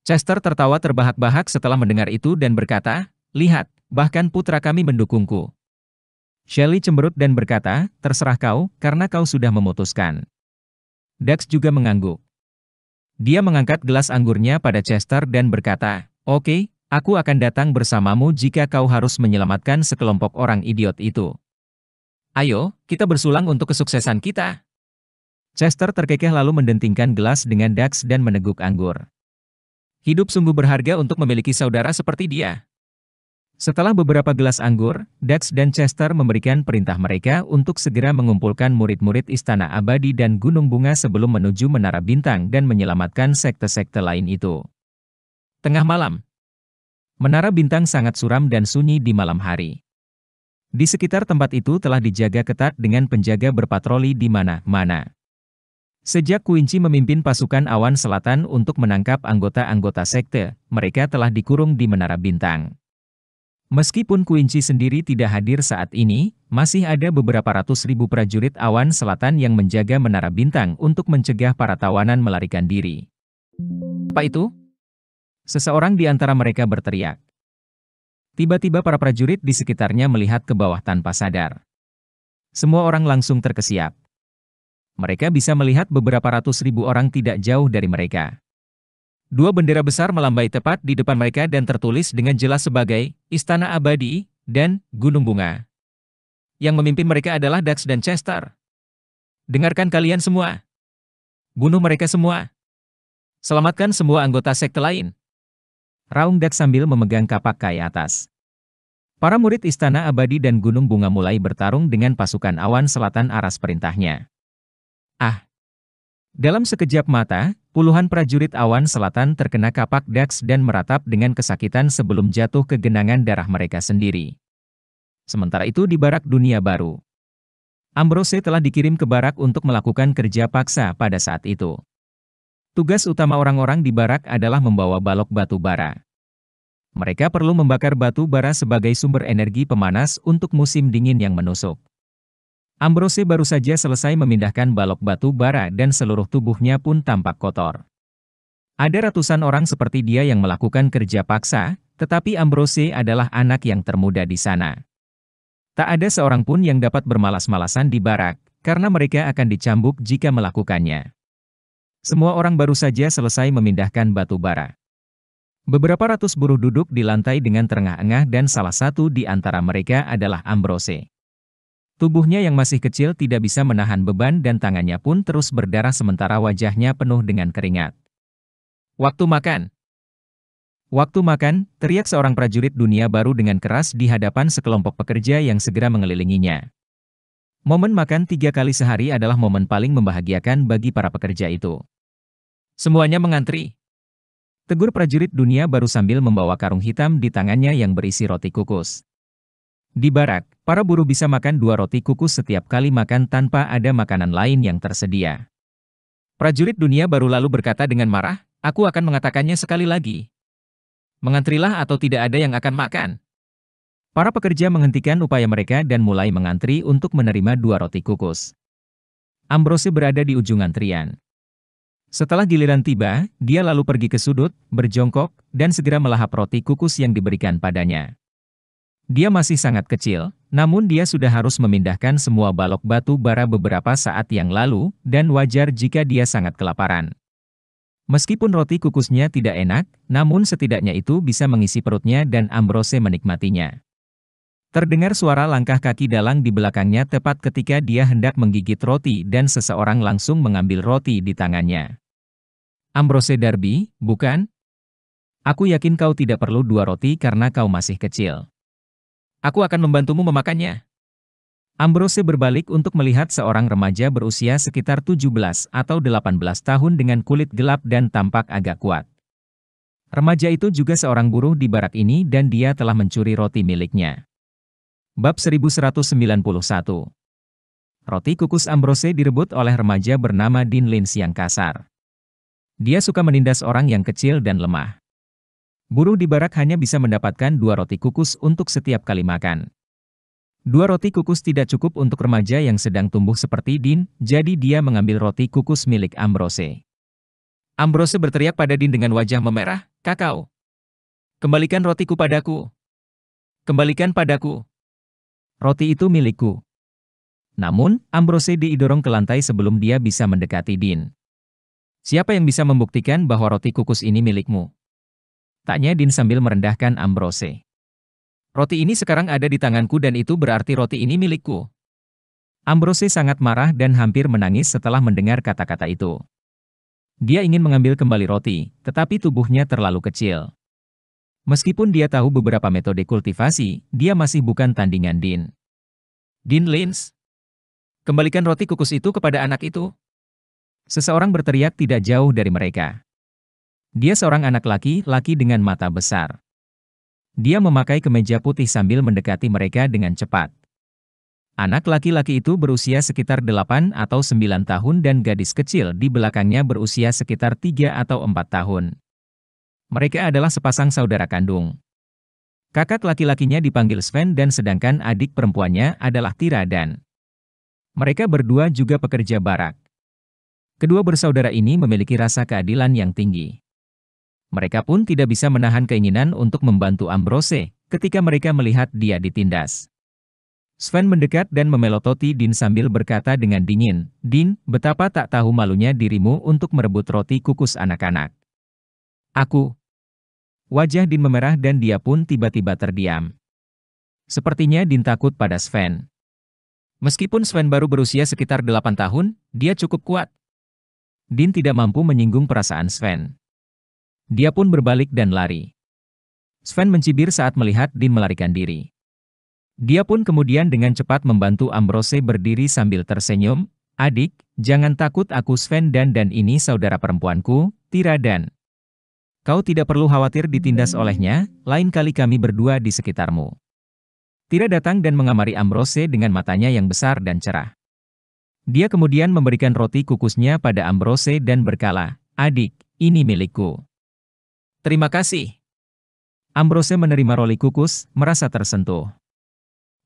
Chester tertawa terbahak-bahak setelah mendengar itu dan berkata, "Lihat, bahkan putra kami mendukungku." Shelley cemberut dan berkata, "Terserah kau, karena kau sudah memutuskan." Dax juga mengangguk. Dia mengangkat gelas anggurnya pada Chester dan berkata, "Oke, aku akan datang bersamamu jika kau harus menyelamatkan sekelompok orang idiot itu. Ayo, kita bersulang untuk kesuksesan kita." Chester terkekeh lalu mendentingkan gelas dengan Dax dan meneguk anggur. Hidup sungguh berharga untuk memiliki saudara seperti dia. Setelah beberapa gelas anggur, Dax dan Chester memberikan perintah mereka untuk segera mengumpulkan murid-murid Istana Abadi dan Gunung Bunga sebelum menuju Menara Bintang dan menyelamatkan sekte-sekte lain itu. Tengah malam. Menara Bintang sangat suram dan sunyi di malam hari. Di sekitar tempat itu telah dijaga ketat dengan penjaga berpatroli di mana-mana. Sejak Quincy memimpin pasukan Awan Selatan untuk menangkap anggota-anggota sekte, mereka telah dikurung di Menara Bintang. Meskipun Quincy sendiri tidak hadir saat ini, masih ada beberapa ratus ribu prajurit Awan Selatan yang menjaga Menara Bintang untuk mencegah para tawanan melarikan diri. Apa itu? Seseorang di antara mereka berteriak. Tiba-tiba para prajurit di sekitarnya melihat ke bawah tanpa sadar. Semua orang langsung terkesiap. Mereka bisa melihat beberapa ratus ribu orang tidak jauh dari mereka. Dua bendera besar melambai tepat di depan mereka dan tertulis dengan jelas sebagai Istana Abadi dan Gunung Bunga. Yang memimpin mereka adalah Dax dan Chester. Dengarkan kalian semua. Bunuh mereka semua. Selamatkan semua anggota sekte lain. Raung Dax sambil memegang kapak ke atas. Para murid Istana Abadi dan Gunung Bunga mulai bertarung dengan pasukan Awan Selatan aras perintahnya. Dalam sekejap mata, puluhan prajurit Awan Selatan terkena kapak Dax dan meratap dengan kesakitan sebelum jatuh ke genangan darah mereka sendiri. Sementara itu di barak Dunia Baru. Ambrose telah dikirim ke barak untuk melakukan kerja paksa pada saat itu. Tugas utama orang-orang di barak adalah membawa balok batu bara. Mereka perlu membakar batu bara sebagai sumber energi pemanas untuk musim dingin yang menusuk. Ambrose baru saja selesai memindahkan balok batu bara dan seluruh tubuhnya pun tampak kotor. Ada ratusan orang seperti dia yang melakukan kerja paksa, tetapi Ambrose adalah anak yang termuda di sana. Tak ada seorang pun yang dapat bermalas-malasan di barak, karena mereka akan dicambuk jika melakukannya. Semua orang baru saja selesai memindahkan batu bara. Beberapa ratus buruh duduk di lantai dengan terengah-engah dan salah satu di antara mereka adalah Ambrose. Tubuhnya yang masih kecil tidak bisa menahan beban dan tangannya pun terus berdarah sementara wajahnya penuh dengan keringat. Waktu makan. Waktu makan, teriak seorang prajurit Dunia Baru dengan keras di hadapan sekelompok pekerja yang segera mengelilinginya. Momen makan 3 kali sehari adalah momen paling membahagiakan bagi para pekerja itu. Semuanya mengantri. Tegur prajurit Dunia Baru sambil membawa karung hitam di tangannya yang berisi roti kukus. Di barak, para buruh bisa makan 2 roti kukus setiap kali makan tanpa ada makanan lain yang tersedia. Prajurit Dunia Baru lalu berkata dengan marah, "Aku akan mengatakannya sekali lagi. Mengantrilah atau tidak ada yang akan makan." Para pekerja menghentikan upaya mereka dan mulai mengantri untuk menerima 2 roti kukus. Ambrose berada di ujung antrian. Setelah giliran tiba, dia lalu pergi ke sudut, berjongkok, dan segera melahap roti kukus yang diberikan padanya. Dia masih sangat kecil, namun dia sudah harus memindahkan semua balok batu bara beberapa saat yang lalu, dan wajar jika dia sangat kelaparan. Meskipun roti kukusnya tidak enak, namun setidaknya itu bisa mengisi perutnya dan Ambrose menikmatinya. Terdengar suara langkah kaki dalang di belakangnya tepat ketika dia hendak menggigit roti dan seseorang langsung mengambil roti di tangannya. "Ambrose Darby, bukan? Aku yakin kau tidak perlu 2 roti karena kau masih kecil. Aku akan membantumu memakannya." Ambrose berbalik untuk melihat seorang remaja berusia sekitar 17 atau 18 tahun dengan kulit gelap dan tampak agak kuat. Remaja itu juga seorang buruh di barak ini dan dia telah mencuri roti miliknya. Bab 1191. Roti kukus Ambrose direbut oleh remaja bernama Dean Lynch yang kasar. Dia suka menindas orang yang kecil dan lemah. Buruh di barak hanya bisa mendapatkan 2 roti kukus untuk setiap kali makan. 2 roti kukus tidak cukup untuk remaja yang sedang tumbuh seperti Dean, jadi dia mengambil roti kukus milik Ambrose. Ambrose berteriak pada Dean dengan wajah memerah, "Kakao! Kembalikan rotiku padaku! Kembalikan padaku! Roti itu milikku." Namun, Ambrose didorong ke lantai sebelum dia bisa mendekati Dean. "Siapa yang bisa membuktikan bahwa roti kukus ini milikmu?" tanya Dean sambil merendahkan Ambrose. "Roti ini sekarang ada di tanganku dan itu berarti roti ini milikku." Ambrose sangat marah dan hampir menangis setelah mendengar kata-kata itu. Dia ingin mengambil kembali roti, tetapi tubuhnya terlalu kecil. Meskipun dia tahu beberapa metode kultivasi, dia masih bukan tandingan Dean. Dean Lynch, kembalikan roti kukus itu kepada anak itu. Seseorang berteriak tidak jauh dari mereka. Dia seorang anak laki-laki dengan mata besar. Dia memakai kemeja putih sambil mendekati mereka dengan cepat. Anak laki-laki itu berusia sekitar 8 atau 9 tahun dan gadis kecil di belakangnya berusia sekitar 3 atau 4 tahun. Mereka adalah sepasang saudara kandung. Kakak laki-lakinya dipanggil Sven dan sedangkan adik perempuannya adalah Tira dan mereka berdua juga pekerja barak. Kedua bersaudara ini memiliki rasa keadilan yang tinggi. Mereka pun tidak bisa menahan keinginan untuk membantu Ambrose ketika mereka melihat dia ditindas. Sven mendekat dan memelototi Dean sambil berkata dengan dingin, "Dean, betapa tak tahu malunya dirimu untuk merebut roti kukus anak-anak." Aku. Wajah Dean memerah dan dia pun tiba-tiba terdiam. Sepertinya Dean takut pada Sven. Meskipun Sven baru berusia sekitar 8 tahun, dia cukup kuat. Dean tidak mampu menyinggung perasaan Sven. Dia pun berbalik dan lari. Sven mencibir saat melihat Dean melarikan diri. Dia pun kemudian dengan cepat membantu Ambrose berdiri sambil tersenyum, "Adik, jangan takut, aku Sven dan ini saudara perempuanku, Tira dan kau tidak perlu khawatir ditindas olehnya, lain kali kami berdua di sekitarmu." Tira datang dan mengamari Ambrose dengan matanya yang besar dan cerah. Dia kemudian memberikan roti kukusnya pada Ambrose dan berkala, "Adik, ini milikku." "Terima kasih." Ambrose menerima roti kukus, merasa tersentuh.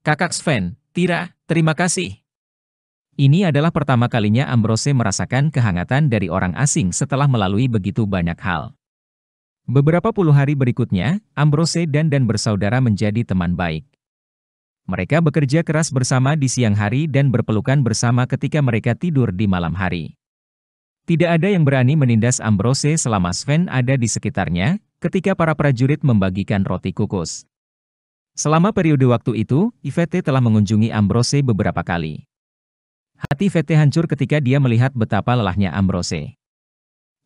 "Kakak Sven, Tira, terima kasih." Ini adalah pertama kalinya Ambrose merasakan kehangatan dari orang asing setelah melalui begitu banyak hal. Beberapa puluh hari berikutnya, Ambrose dan bersaudara menjadi teman baik. Mereka bekerja keras bersama di siang hari dan berpelukan bersama ketika mereka tidur di malam hari. Tidak ada yang berani menindas Ambrose selama Sven ada di sekitarnya, ketika para prajurit membagikan roti kukus. Selama periode waktu itu, Yvette telah mengunjungi Ambrose beberapa kali. Hati Yvette hancur ketika dia melihat betapa lelahnya Ambrose.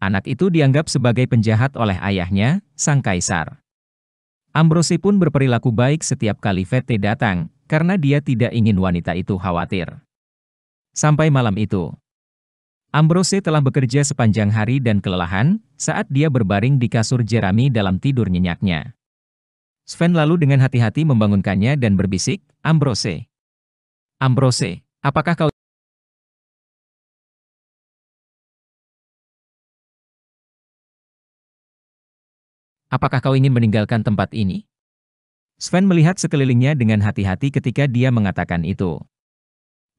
Anak itu dianggap sebagai penjahat oleh ayahnya, sang kaisar. Ambrose pun berperilaku baik setiap kali Yvette datang, karena dia tidak ingin wanita itu khawatir. Sampai malam itu, Ambrose telah bekerja sepanjang hari dan kelelahan, saat dia berbaring di kasur jerami dalam tidur nyenyaknya. Sven lalu dengan hati-hati membangunkannya dan berbisik, "Ambrose. Ambrose, apakah kau ingin meninggalkan tempat ini?" Sven melihat sekelilingnya dengan hati-hati ketika dia mengatakan itu.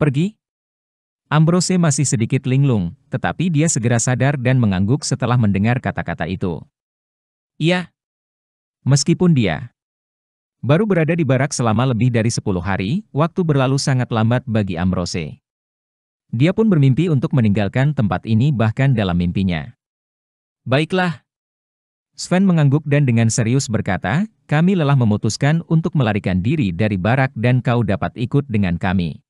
"Pergi?" Ambrose masih sedikit linglung, tetapi dia segera sadar dan mengangguk setelah mendengar kata-kata itu. "Iya." Meskipun dia baru berada di barak selama lebih dari 10 hari, waktu berlalu sangat lambat bagi Ambrose. Dia pun bermimpi untuk meninggalkan tempat ini bahkan dalam mimpinya. "Baiklah." Sven mengangguk dan dengan serius berkata, "Kami lelah memutuskan untuk melarikan diri dari barak dan kau dapat ikut dengan kami.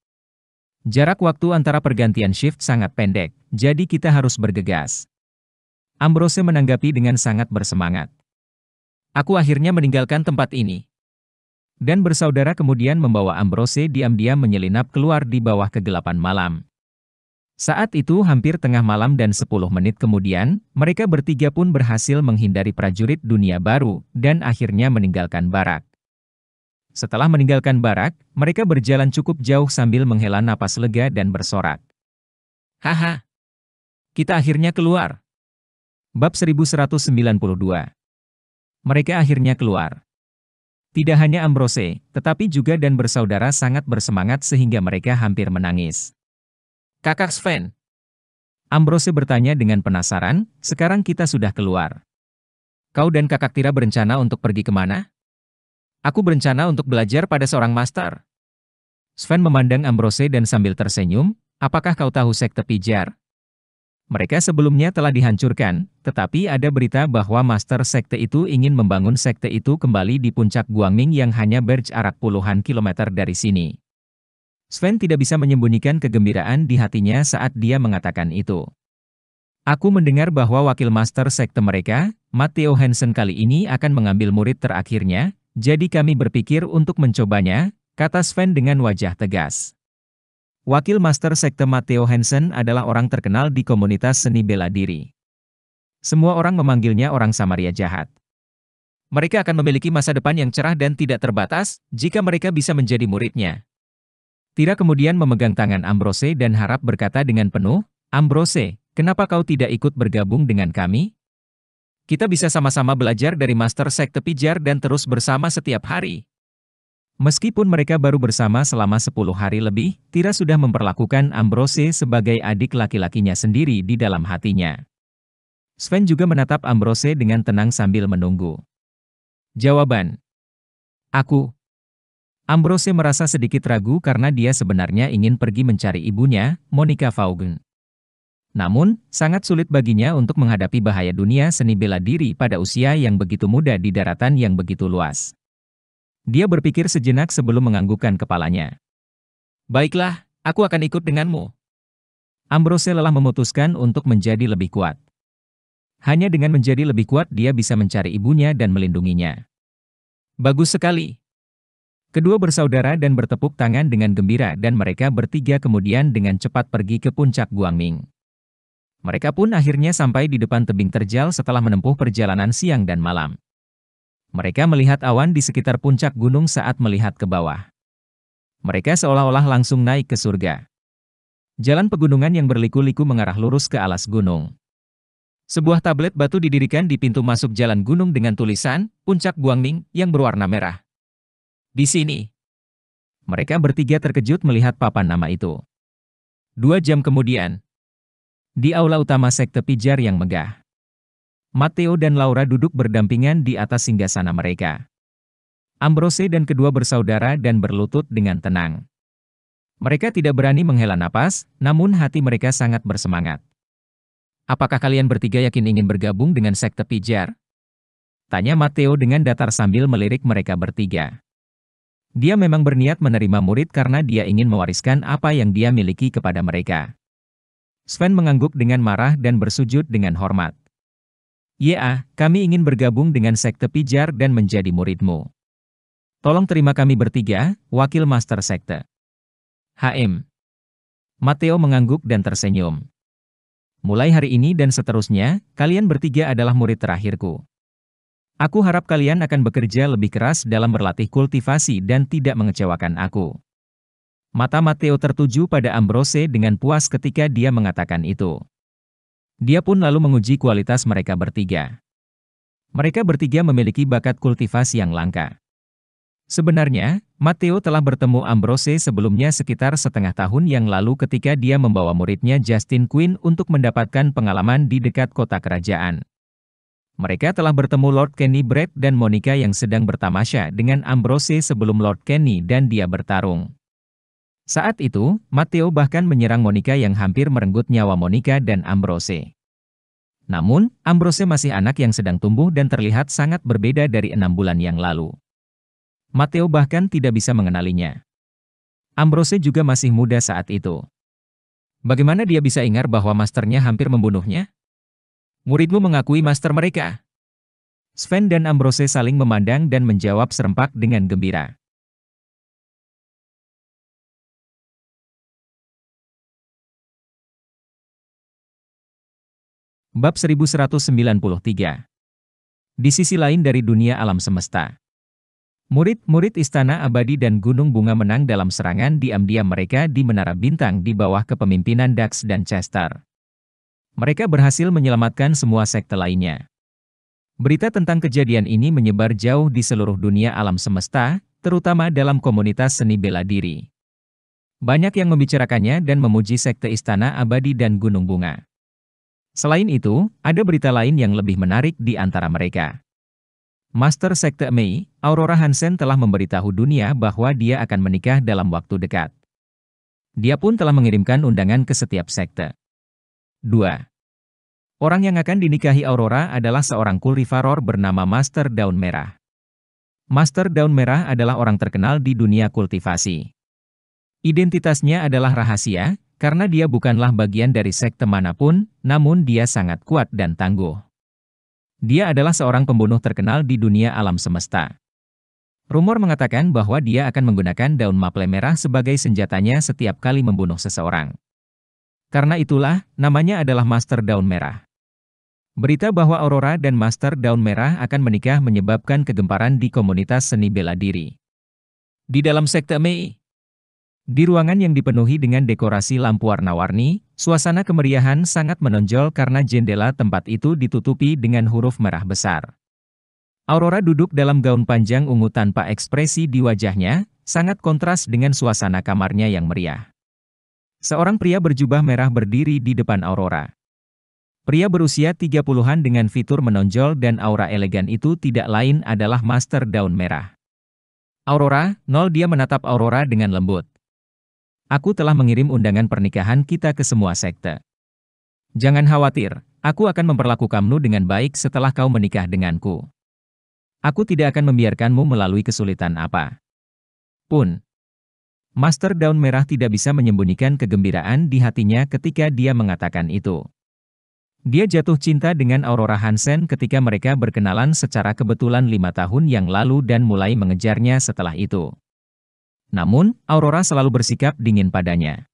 Jarak waktu antara pergantian shift sangat pendek, jadi kita harus bergegas." Ambrose menanggapi dengan sangat bersemangat. "Aku akhirnya meninggalkan tempat ini." Dan bersaudara kemudian membawa Ambrose diam-diam menyelinap keluar di bawah kegelapan malam. Saat itu hampir tengah malam dan 10 menit kemudian, mereka bertiga pun berhasil menghindari prajurit dunia baru dan akhirnya meninggalkan barak. Setelah meninggalkan barak, mereka berjalan cukup jauh sambil menghela napas lega dan bersorak. "Haha, kita akhirnya keluar." Bab 1192. Mereka akhirnya keluar. Tidak hanya Ambrose, tetapi juga dan bersaudara sangat bersemangat sehingga mereka hampir menangis. "Kakak Sven," Ambrose bertanya dengan penasaran, "sekarang kita sudah keluar. Kau dan kakak Tira berencana untuk pergi kemana?" "Aku berencana untuk belajar pada seorang master." Sven memandang Ambrose dan sambil tersenyum, "Apakah kau tahu sekte Pijar?" Mereka sebelumnya telah dihancurkan, tetapi ada berita bahwa master sekte itu ingin membangun sekte itu kembali di puncak Guangming yang hanya berjarak puluhan kilometer dari sini. Sven tidak bisa menyembunyikan kegembiraan di hatinya saat dia mengatakan itu. Aku mendengar bahwa wakil master sekte mereka, Matteo Hansen kali ini akan mengambil murid terakhirnya, jadi kami berpikir untuk mencobanya, kata Sven dengan wajah tegas. Wakil master sekte Matteo Hansen adalah orang terkenal di komunitas seni bela diri. Semua orang memanggilnya orang Samaria jahat. Mereka akan memiliki masa depan yang cerah dan tidak terbatas, jika mereka bisa menjadi muridnya. Tira kemudian memegang tangan Ambrose dan harap berkata dengan penuh, Ambrose, kenapa kau tidak ikut bergabung dengan kami? Kita bisa sama-sama belajar dari Master Sekte Pijar dan terus bersama setiap hari. Meskipun mereka baru bersama selama 10 hari lebih, Tira sudah memperlakukan Ambrose sebagai adik laki-lakinya sendiri di dalam hatinya. Sven juga menatap Ambrose dengan tenang sambil menunggu. Jawaban. Aku. Ambrose merasa sedikit ragu karena dia sebenarnya ingin pergi mencari ibunya, Monica Vaughn. Namun, sangat sulit baginya untuk menghadapi bahaya dunia seni bela diri pada usia yang begitu muda di daratan yang begitu luas. Dia berpikir sejenak sebelum menganggukkan kepalanya. Baiklah, aku akan ikut denganmu. Ambrose lelah memutuskan untuk menjadi lebih kuat. Hanya dengan menjadi lebih kuat dia bisa mencari ibunya dan melindunginya. Bagus sekali. Kedua bersaudara dan bertepuk tangan dengan gembira dan mereka bertiga kemudian dengan cepat pergi ke puncak Guangming. Mereka pun akhirnya sampai di depan tebing terjal setelah menempuh perjalanan siang dan malam. Mereka melihat awan di sekitar puncak gunung saat melihat ke bawah. Mereka seolah-olah langsung naik ke surga. Jalan pegunungan yang berliku-liku mengarah lurus ke alas gunung. Sebuah tablet batu didirikan di pintu masuk jalan gunung dengan tulisan, Puncak Guangming, yang berwarna merah. Di sini. Mereka bertiga terkejut melihat papan nama itu. 2 jam kemudian. Di aula utama Sekte Pijar yang megah. Matteo dan Laura duduk berdampingan di atas singgasana mereka. Ambrose dan kedua bersaudara dan berlutut dengan tenang. Mereka tidak berani menghela napas, namun hati mereka sangat bersemangat. Apakah kalian bertiga yakin ingin bergabung dengan Sekte Pijar? Tanya Matteo dengan datar sambil melirik mereka bertiga. Dia memang berniat menerima murid karena dia ingin mewariskan apa yang dia miliki kepada mereka. Sven mengangguk dengan marah dan bersujud dengan hormat. Ya, kami ingin bergabung dengan Sekte Pijar dan menjadi muridmu. Tolong terima kami bertiga, wakil master sekte. HM. Matteo mengangguk dan tersenyum. Mulai hari ini dan seterusnya, kalian bertiga adalah murid terakhirku. Aku harap kalian akan bekerja lebih keras dalam berlatih kultivasi dan tidak mengecewakan aku. Mata Matteo tertuju pada Ambrose dengan puas ketika dia mengatakan itu. Dia pun lalu menguji kualitas mereka bertiga. Mereka bertiga memiliki bakat kultivasi yang langka. Sebenarnya, Matteo telah bertemu Ambrose sebelumnya sekitar setengah tahun yang lalu ketika dia membawa muridnya Justin Quinn untuk mendapatkan pengalaman di dekat kota kerajaan. Mereka telah bertemu Lord Kenny Brett dan Monica yang sedang bertamasya dengan Ambrose sebelum Lord Kenny dan dia bertarung. Saat itu, Matteo bahkan menyerang Monica yang hampir merenggut nyawa Monica dan Ambrose. Namun, Ambrose masih anak yang sedang tumbuh dan terlihat sangat berbeda dari 6 bulan yang lalu. Matteo bahkan tidak bisa mengenalinya. Ambrose juga masih muda saat itu. Bagaimana dia bisa ingat bahwa masternya hampir membunuhnya? Muridmu mengakui master mereka. Sven dan Ambrose saling memandang dan menjawab serempak dengan gembira. Bab 1193. Di sisi lain dari dunia alam semesta. Murid-murid Istana Abadi dan Gunung Bunga menang dalam serangan diam-diam mereka di Menara Bintang di bawah kepemimpinan Dax dan Chester. Mereka berhasil menyelamatkan semua sekte lainnya. Berita tentang kejadian ini menyebar jauh di seluruh dunia alam semesta, terutama dalam komunitas seni bela diri. Banyak yang membicarakannya dan memuji Sekte Istana Abadi dan Gunung Bunga. Selain itu, ada berita lain yang lebih menarik di antara mereka. Master Sekte Mei, Aurora Hansen telah memberitahu dunia bahwa dia akan menikah dalam waktu dekat. Dia pun telah mengirimkan undangan ke setiap sekte. 2. Orang yang akan dinikahi Aurora adalah seorang kultivator bernama Master Daun Merah. Master Daun Merah adalah orang terkenal di dunia kultivasi. Identitasnya adalah rahasia, karena dia bukanlah bagian dari sekte manapun, namun dia sangat kuat dan tangguh. Dia adalah seorang pembunuh terkenal di dunia alam semesta. Rumor mengatakan bahwa dia akan menggunakan daun maple merah sebagai senjatanya setiap kali membunuh seseorang. Karena itulah, namanya adalah Master Daun Merah. Berita bahwa Aurora dan Master Daun Merah akan menikah menyebabkan kegemparan di komunitas seni bela diri. Di dalam sekte Mei, di ruangan yang dipenuhi dengan dekorasi lampu warna-warni, suasana kemeriahan sangat menonjol karena jendela tempat itu ditutupi dengan huruf merah besar. Aurora duduk dalam gaun panjang ungu tanpa ekspresi di wajahnya, sangat kontras dengan suasana kamarnya yang meriah. Seorang pria berjubah merah berdiri di depan Aurora. Pria berusia 30-an dengan fitur menonjol dan aura elegan itu tidak lain adalah Master Daun Merah. Aurora, dia menatap Aurora dengan lembut. Aku telah mengirim undangan pernikahan kita ke semua sekte. Jangan khawatir, aku akan memperlakukanmu dengan baik setelah kau menikah denganku. Aku tidak akan membiarkanmu melalui kesulitan apa pun. Master Daun Merah tidak bisa menyembunyikan kegembiraan di hatinya ketika dia mengatakan itu. Dia jatuh cinta dengan Aurora Hansen ketika mereka berkenalan secara kebetulan 5 tahun yang lalu dan mulai mengejarnya setelah itu. Namun, Aurora selalu bersikap dingin padanya.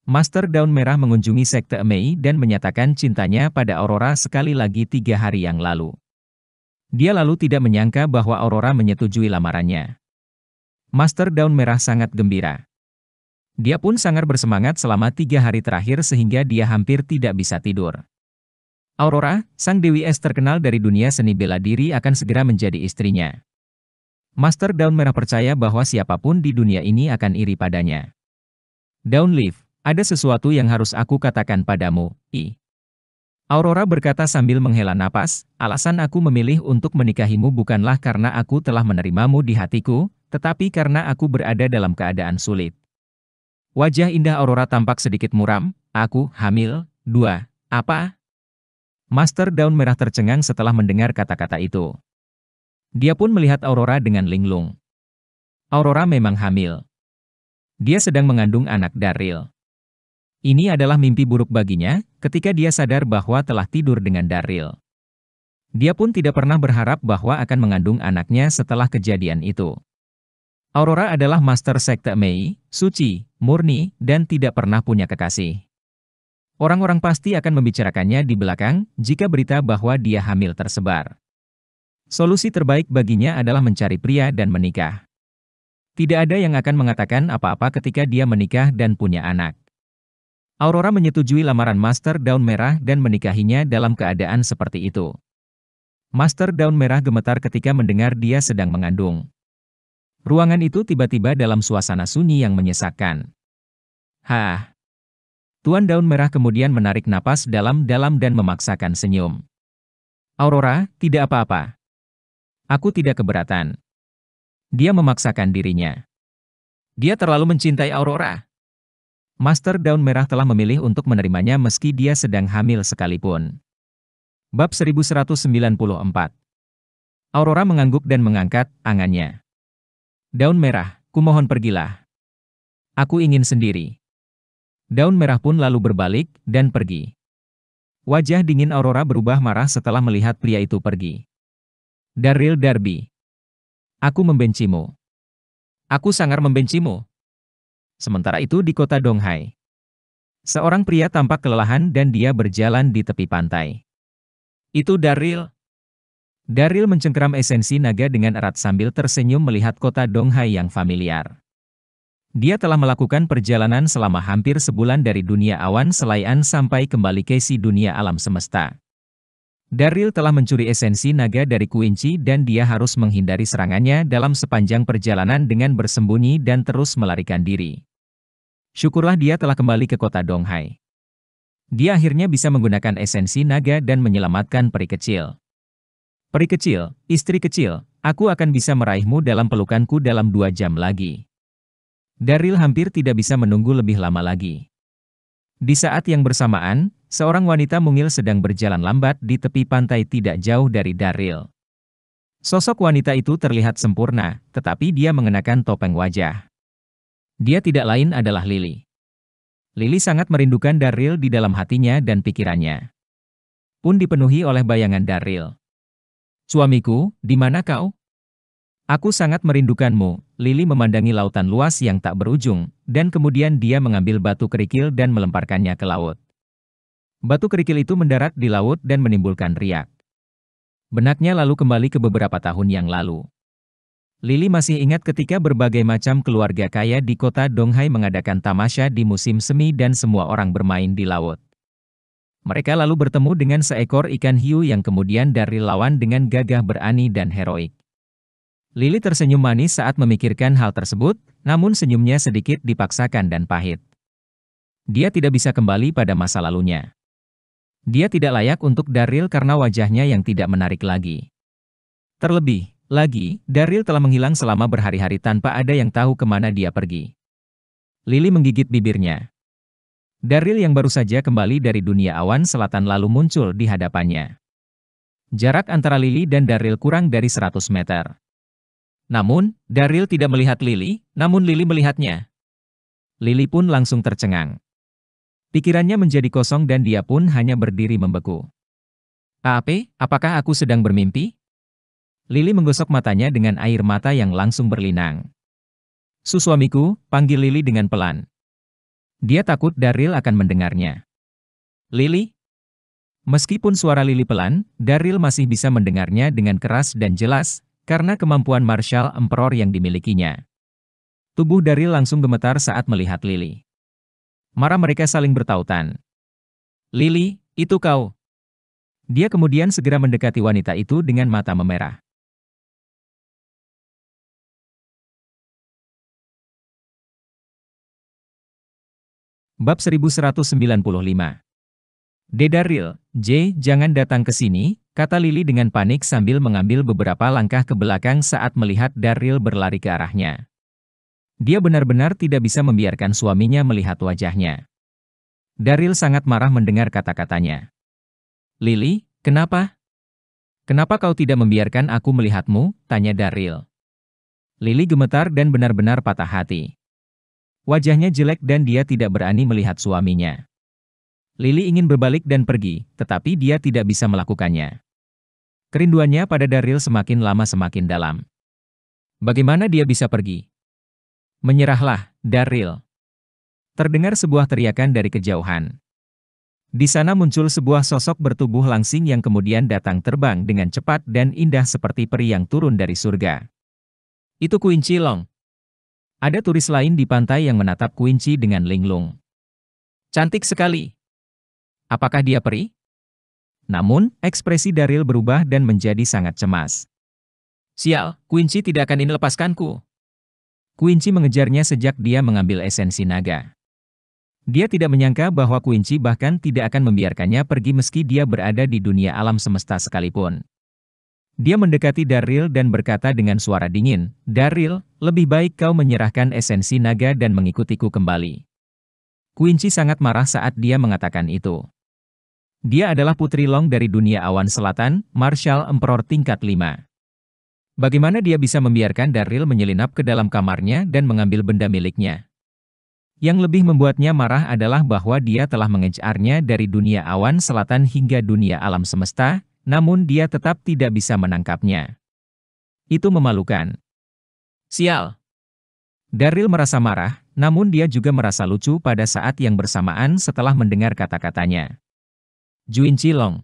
Master Daun Merah mengunjungi sekte Mei dan menyatakan cintanya pada Aurora sekali lagi 3 hari yang lalu. Dia lalu tidak menyangka bahwa Aurora menyetujui lamarannya. Master Daun Merah sangat gembira. Dia pun sangat bersemangat selama 3 hari terakhir sehingga dia hampir tidak bisa tidur. Aurora, sang Dewi Es terkenal dari dunia seni bela diri akan segera menjadi istrinya. Master Daun Merah percaya bahwa siapapun di dunia ini akan iri padanya. Daun Leaf, ada sesuatu yang harus aku katakan padamu, Aurora berkata sambil menghela napas, alasan aku memilih untuk menikahimu bukanlah karena aku telah menerimamu di hatiku, tetapi karena aku berada dalam keadaan sulit. Wajah indah Aurora tampak sedikit muram, aku hamil, 2, apa? Master Daun Merah tercengang setelah mendengar kata-kata itu. Dia pun melihat Aurora dengan linglung. Aurora memang hamil. Dia sedang mengandung anak Darryl. Ini adalah mimpi buruk baginya, ketika dia sadar bahwa telah tidur dengan Darryl. Dia pun tidak pernah berharap bahwa akan mengandung anaknya setelah kejadian itu. Aurora adalah Master Sekte Mei, suci, murni, dan tidak pernah punya kekasih. Orang-orang pasti akan membicarakannya di belakang, jika berita bahwa dia hamil tersebar. Solusi terbaik baginya adalah mencari pria dan menikah. Tidak ada yang akan mengatakan apa-apa ketika dia menikah dan punya anak. Aurora menyetujui lamaran Master Daun Merah dan menikahinya dalam keadaan seperti itu. Master Daun Merah gemetar ketika mendengar dia sedang mengandung. Ruangan itu tiba-tiba dalam suasana sunyi yang menyesakkan. Tuan Daun Merah kemudian menarik napas dalam-dalam dan memaksakan senyum. Aurora, tidak apa-apa. Aku tidak keberatan. Dia memaksakan dirinya. Dia terlalu mencintai Aurora. Master Daun Merah telah memilih untuk menerimanya meski dia sedang hamil sekalipun. Bab 1194. Aurora mengangguk dan mengangkat tangannya. Daun Merah, kumohon pergilah. Aku ingin sendiri. Daun Merah pun lalu berbalik dan pergi. Wajah dingin Aurora berubah marah setelah melihat pria itu pergi. Darryl Darby. Aku membencimu. Aku sangat membencimu. Sementara itu di kota Donghai. Seorang pria tampak kelelahan dan dia berjalan di tepi pantai. Itu Darryl. Darryl mencengkeram esensi naga dengan erat sambil tersenyum melihat kota Donghai yang familiar. Dia telah melakukan perjalanan selama hampir sebulan dari dunia awan selayan sampai kembali ke si dunia alam semesta. Darryl telah mencuri esensi naga dari Quincy dan dia harus menghindari serangannya dalam sepanjang perjalanan dengan bersembunyi dan terus melarikan diri. Syukurlah dia telah kembali ke kota Donghai. Dia akhirnya bisa menggunakan esensi naga dan menyelamatkan peri kecil. Peri kecil, istri kecil, aku akan bisa meraihmu dalam pelukanku dalam 2 jam lagi. Darryl hampir tidak bisa menunggu lebih lama lagi. Di saat yang bersamaan, seorang wanita mungil sedang berjalan lambat di tepi pantai tidak jauh dari Darryl. Sosok wanita itu terlihat sempurna, tetapi dia mengenakan topeng wajah. Dia tidak lain adalah Lily. Lily sangat merindukan Daryl di dalam hatinya dan pikirannya pun dipenuhi oleh bayangan Daryl. Suamiku, di mana kau? Aku sangat merindukanmu. Lily memandangi lautan luas yang tak berujung, dan kemudian dia mengambil batu kerikil dan melemparkannya ke laut. Batu kerikil itu mendarat di laut dan menimbulkan riak. Benaknya lalu kembali ke beberapa tahun yang lalu. Lily masih ingat ketika berbagai macam keluarga kaya di kota Donghai mengadakan tamasya di musim semi dan semua orang bermain di laut. Mereka lalu bertemu dengan seekor ikan hiu yang kemudian Daryl lawan dengan gagah berani dan heroik. Lily tersenyum manis saat memikirkan hal tersebut, namun senyumnya sedikit dipaksakan dan pahit. Dia tidak bisa kembali pada masa lalunya. Dia tidak layak untuk Daryl karena wajahnya yang tidak menarik lagi. Terlebih lagi, Daryl telah menghilang selama berhari-hari tanpa ada yang tahu kemana dia pergi. Lily menggigit bibirnya. Daryl yang baru saja kembali dari dunia awan selatan lalu muncul di hadapannya. Jarak antara Lily dan Daryl kurang dari 100 meter. Namun, Daryl tidak melihat Lily, namun Lily melihatnya. Lily pun langsung tercengang. Pikirannya menjadi kosong dan dia pun hanya berdiri membeku. Apakah aku sedang bermimpi? Lily menggosok matanya dengan air mata yang langsung berlinang. Suamiku, panggil Lily dengan pelan. Dia takut Daryl akan mendengarnya. Lily? Meskipun suara Lily pelan, Daryl masih bisa mendengarnya dengan keras dan jelas, karena kemampuan martial emperor yang dimilikinya. Tubuh Daryl langsung gemetar saat melihat Lily. Mata mereka saling bertautan. Lily, itu kau. Dia kemudian segera mendekati wanita itu dengan mata memerah. Bab 1195. Daryl, jangan datang ke sini, kata Lily dengan panik sambil mengambil beberapa langkah ke belakang saat melihat Daryl berlari ke arahnya. Dia benar-benar tidak bisa membiarkan suaminya melihat wajahnya. Daryl sangat marah mendengar kata-katanya. Lily, kenapa? Kenapa kau tidak membiarkan aku melihatmu? Tanya Daryl. Lily gemetar dan benar-benar patah hati. Wajahnya jelek dan dia tidak berani melihat suaminya. Lily ingin berbalik dan pergi, tetapi dia tidak bisa melakukannya. Kerinduannya pada Daryl semakin lama semakin dalam. Bagaimana dia bisa pergi? Menyerahlah, Daryl. Terdengar sebuah teriakan dari kejauhan. Di sana muncul sebuah sosok bertubuh langsing yang kemudian datang terbang dengan cepat dan indah seperti peri yang turun dari surga. Itu Quincy Long. Ada turis lain di pantai yang menatap Quincy dengan linglung. Cantik sekali. Apakah dia peri? Namun, ekspresi Daryl berubah dan menjadi sangat cemas. Sial, Quincy tidak akan lepaskanku. Quincy mengejarnya sejak dia mengambil esensi naga. Dia tidak menyangka bahwa Quincy bahkan tidak akan membiarkannya pergi meski dia berada di dunia alam semesta sekalipun. Dia mendekati Daryl dan berkata dengan suara dingin, Daryl, lebih baik kau menyerahkan esensi naga dan mengikutiku kembali. Quincy sangat marah saat dia mengatakan itu. Dia adalah putri Long dari dunia awan selatan, martial emperor tingkat 5. Bagaimana dia bisa membiarkan Daryl menyelinap ke dalam kamarnya dan mengambil benda miliknya? Yang lebih membuatnya marah adalah bahwa dia telah mengejarnya dari dunia awan selatan hingga dunia alam semesta, namun dia tetap tidak bisa menangkapnya. Itu memalukan. Sial. Daryl merasa marah, namun dia juga merasa lucu pada saat yang bersamaan setelah mendengar kata-katanya. Quincy Long.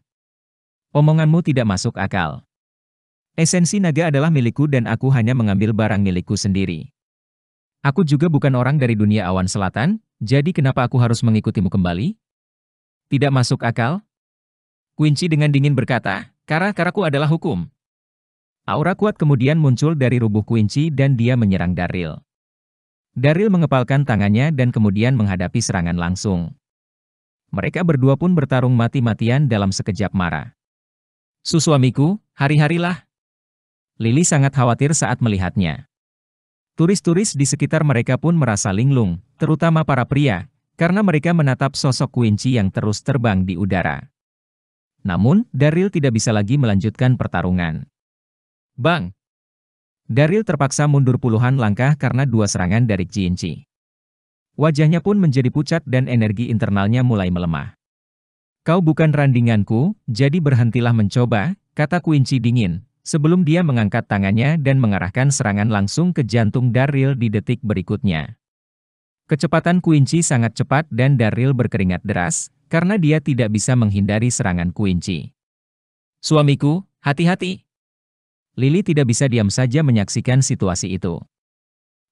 Omonganmu tidak masuk akal. Esensi naga adalah milikku dan aku hanya mengambil barang milikku sendiri. Aku juga bukan orang dari dunia awan selatan, jadi kenapa aku harus mengikutimu kembali? Tidak masuk akal? Quincy dengan dingin berkata, karaku adalah hukum. Aura kuat kemudian muncul dari tubuh Quincy dan dia menyerang Daryl. Daryl mengepalkan tangannya dan kemudian menghadapi serangan langsung. Mereka berdua pun bertarung mati-matian dalam sekejap mata. Suamiku, hari-harilah. Lily sangat khawatir saat melihatnya. Turis-turis di sekitar mereka pun merasa linglung, terutama para pria, karena mereka menatap sosok Quincy yang terus terbang di udara. Namun, Daryl tidak bisa lagi melanjutkan pertarungan. Bang! Daryl terpaksa mundur puluhan langkah karena dua serangan dari Quincy. Wajahnya pun menjadi pucat dan energi internalnya mulai melemah. Kau bukan randinganku, jadi berhentilah mencoba, kata Quincy dingin, sebelum dia mengangkat tangannya dan mengarahkan serangan langsung ke jantung Daryl di detik berikutnya. Kecepatan Quincy sangat cepat dan Daryl berkeringat deras, karena dia tidak bisa menghindari serangan Quincy. Suamiku, hati-hati. Lily tidak bisa diam saja menyaksikan situasi itu.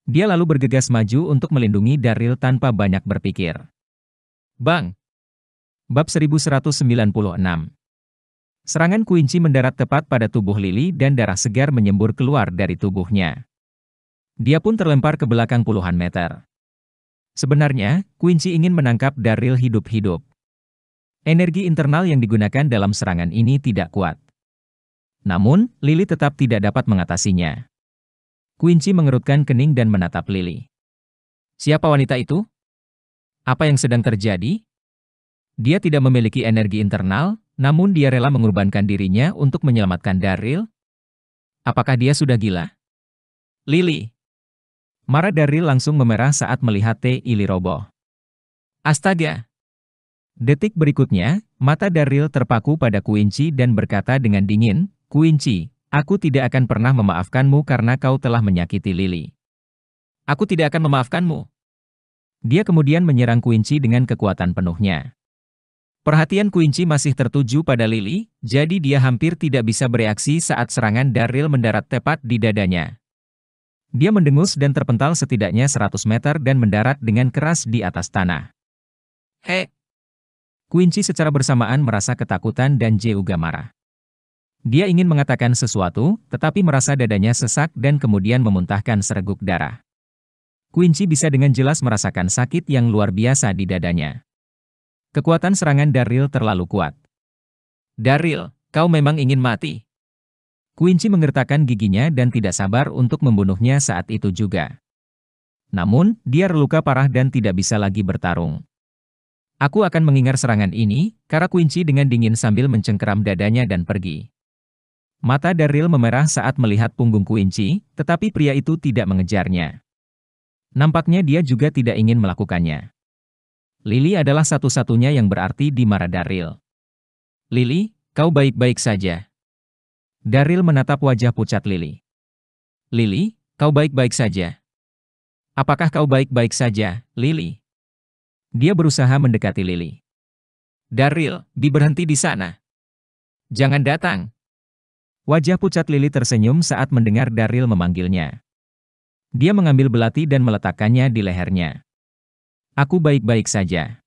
Dia lalu bergegas maju untuk melindungi Daryl tanpa banyak berpikir. Bang! Bab 1196. Serangan Quincy mendarat tepat pada tubuh Lily dan darah segar menyembur keluar dari tubuhnya. Dia pun terlempar ke belakang puluhan meter. Sebenarnya, Quincy ingin menangkap Daryl hidup-hidup. Energi internal yang digunakan dalam serangan ini tidak kuat. Namun, Lily tetap tidak dapat mengatasinya. Quincy mengerutkan kening dan menatap Lily. Siapa wanita itu? Apa yang sedang terjadi? Dia tidak memiliki energi internal, namun dia rela mengorbankan dirinya untuk menyelamatkan Daryl. Apakah dia sudah gila? Lily. Marah Daryl langsung memerah saat melihat Lily roboh. Astaga! Detik berikutnya, mata Daryl terpaku pada Quincy dan berkata dengan dingin, Quincy, aku tidak akan pernah memaafkanmu karena kau telah menyakiti Lily. Aku tidak akan memaafkanmu. Dia kemudian menyerang Quincy dengan kekuatan penuhnya. Perhatian Quincy masih tertuju pada Lily, jadi dia hampir tidak bisa bereaksi saat serangan Daryl mendarat tepat di dadanya. Dia mendengus dan terpental setidaknya 100 meter dan mendarat dengan keras di atas tanah. Hei! Quincy secara bersamaan merasa ketakutan dan juga marah. Dia ingin mengatakan sesuatu, tetapi merasa dadanya sesak dan kemudian memuntahkan sereguk darah. Quincy bisa dengan jelas merasakan sakit yang luar biasa di dadanya. Kekuatan serangan Daryl terlalu kuat. Daryl, kau memang ingin mati. Quincy menggertakkan giginya dan tidak sabar untuk membunuhnya saat itu juga. Namun, dia terluka parah dan tidak bisa lagi bertarung. Aku akan mengingat serangan ini, kata Quincy dengan dingin sambil mencengkeram dadanya dan pergi. Mata Daryl memerah saat melihat punggung Quincy, tetapi pria itu tidak mengejarnya. Nampaknya dia juga tidak ingin melakukannya. Lily adalah satu-satunya yang berarti di mata Daryl. Lily, kau baik-baik saja. Daryl menatap wajah pucat Lily. Lily, kau baik-baik saja. Apakah kau baik-baik saja, Lily? Dia berusaha mendekati Lily. Daryl, berhenti di sana. Jangan datang. Wajah pucat Lily tersenyum saat mendengar Daryl memanggilnya. Dia mengambil belati dan meletakkannya di lehernya. Aku baik-baik saja.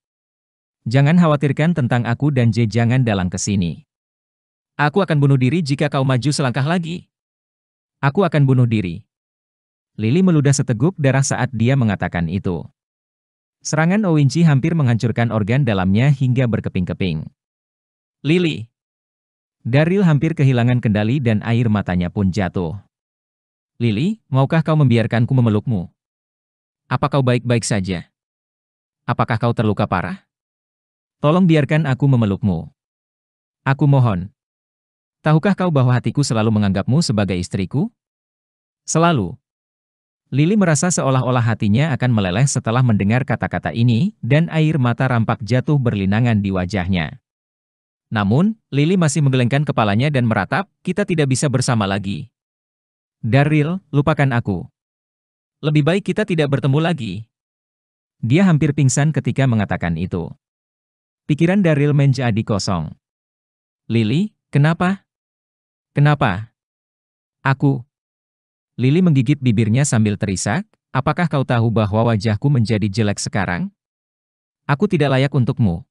Jangan khawatirkan tentang aku dan jangan dalang ke sini. Aku akan bunuh diri jika kau maju selangkah lagi. Aku akan bunuh diri. Lily meludah seteguk darah saat dia mengatakan itu. Serangan Quincy hampir menghancurkan organ dalamnya hingga berkeping-keping. Lily. Daryl hampir kehilangan kendali dan air matanya pun jatuh. Lily, maukah kau membiarkanku memelukmu? Apa kau baik-baik saja? Apakah kau terluka parah? Tolong biarkan aku memelukmu. Aku mohon. Tahukah kau bahwa hatiku selalu menganggapmu sebagai istriku? Selalu. Lily merasa seolah-olah hatinya akan meleleh setelah mendengar kata-kata ini, dan air mata rampak jatuh berlinangan di wajahnya. Namun, Lily masih menggelengkan kepalanya dan meratap, kita tidak bisa bersama lagi. Daryl, lupakan aku. Lebih baik kita tidak bertemu lagi. Dia hampir pingsan ketika mengatakan itu. Pikiran Daryl menjadi kosong. Lily, kenapa? Kenapa? Aku. Lily menggigit bibirnya sambil terisak, apakah kau tahu bahwa wajahku menjadi jelek sekarang? Aku tidak layak untukmu.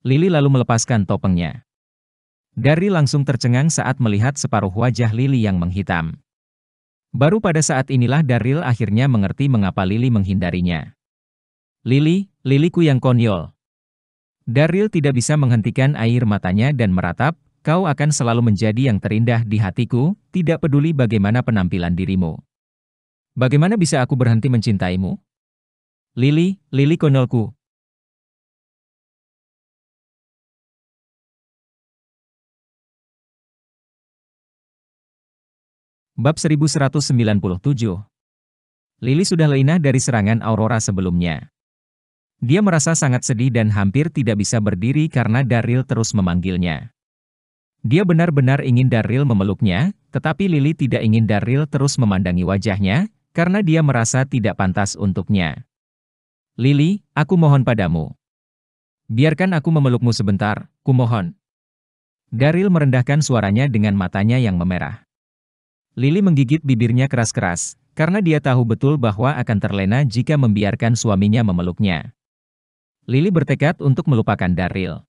Lily lalu melepaskan topengnya. Daryl langsung tercengang saat melihat separuh wajah Lily yang menghitam. Baru pada saat inilah Daryl akhirnya mengerti mengapa Lily menghindarinya. Lilyku yang konyol. Daryl tidak bisa menghentikan air matanya dan meratap, kau akan selalu menjadi yang terindah di hatiku, tidak peduli bagaimana penampilan dirimu. Bagaimana bisa aku berhenti mencintaimu? Lily konyolku. Bab 1197. Lily sudah lengah dari serangan Aurora sebelumnya. Dia merasa sangat sedih dan hampir tidak bisa berdiri karena Daryl terus memanggilnya. Dia benar-benar ingin Daryl memeluknya, tetapi Lily tidak ingin Daryl terus memandangi wajahnya, karena dia merasa tidak pantas untuknya. Lily, aku mohon padamu. Biarkan aku memelukmu sebentar, kumohon. Daryl merendahkan suaranya dengan matanya yang memerah. Lily menggigit bibirnya keras-keras, karena dia tahu betul bahwa akan terlena jika membiarkan suaminya memeluknya. Lily bertekad untuk melupakan Daryl.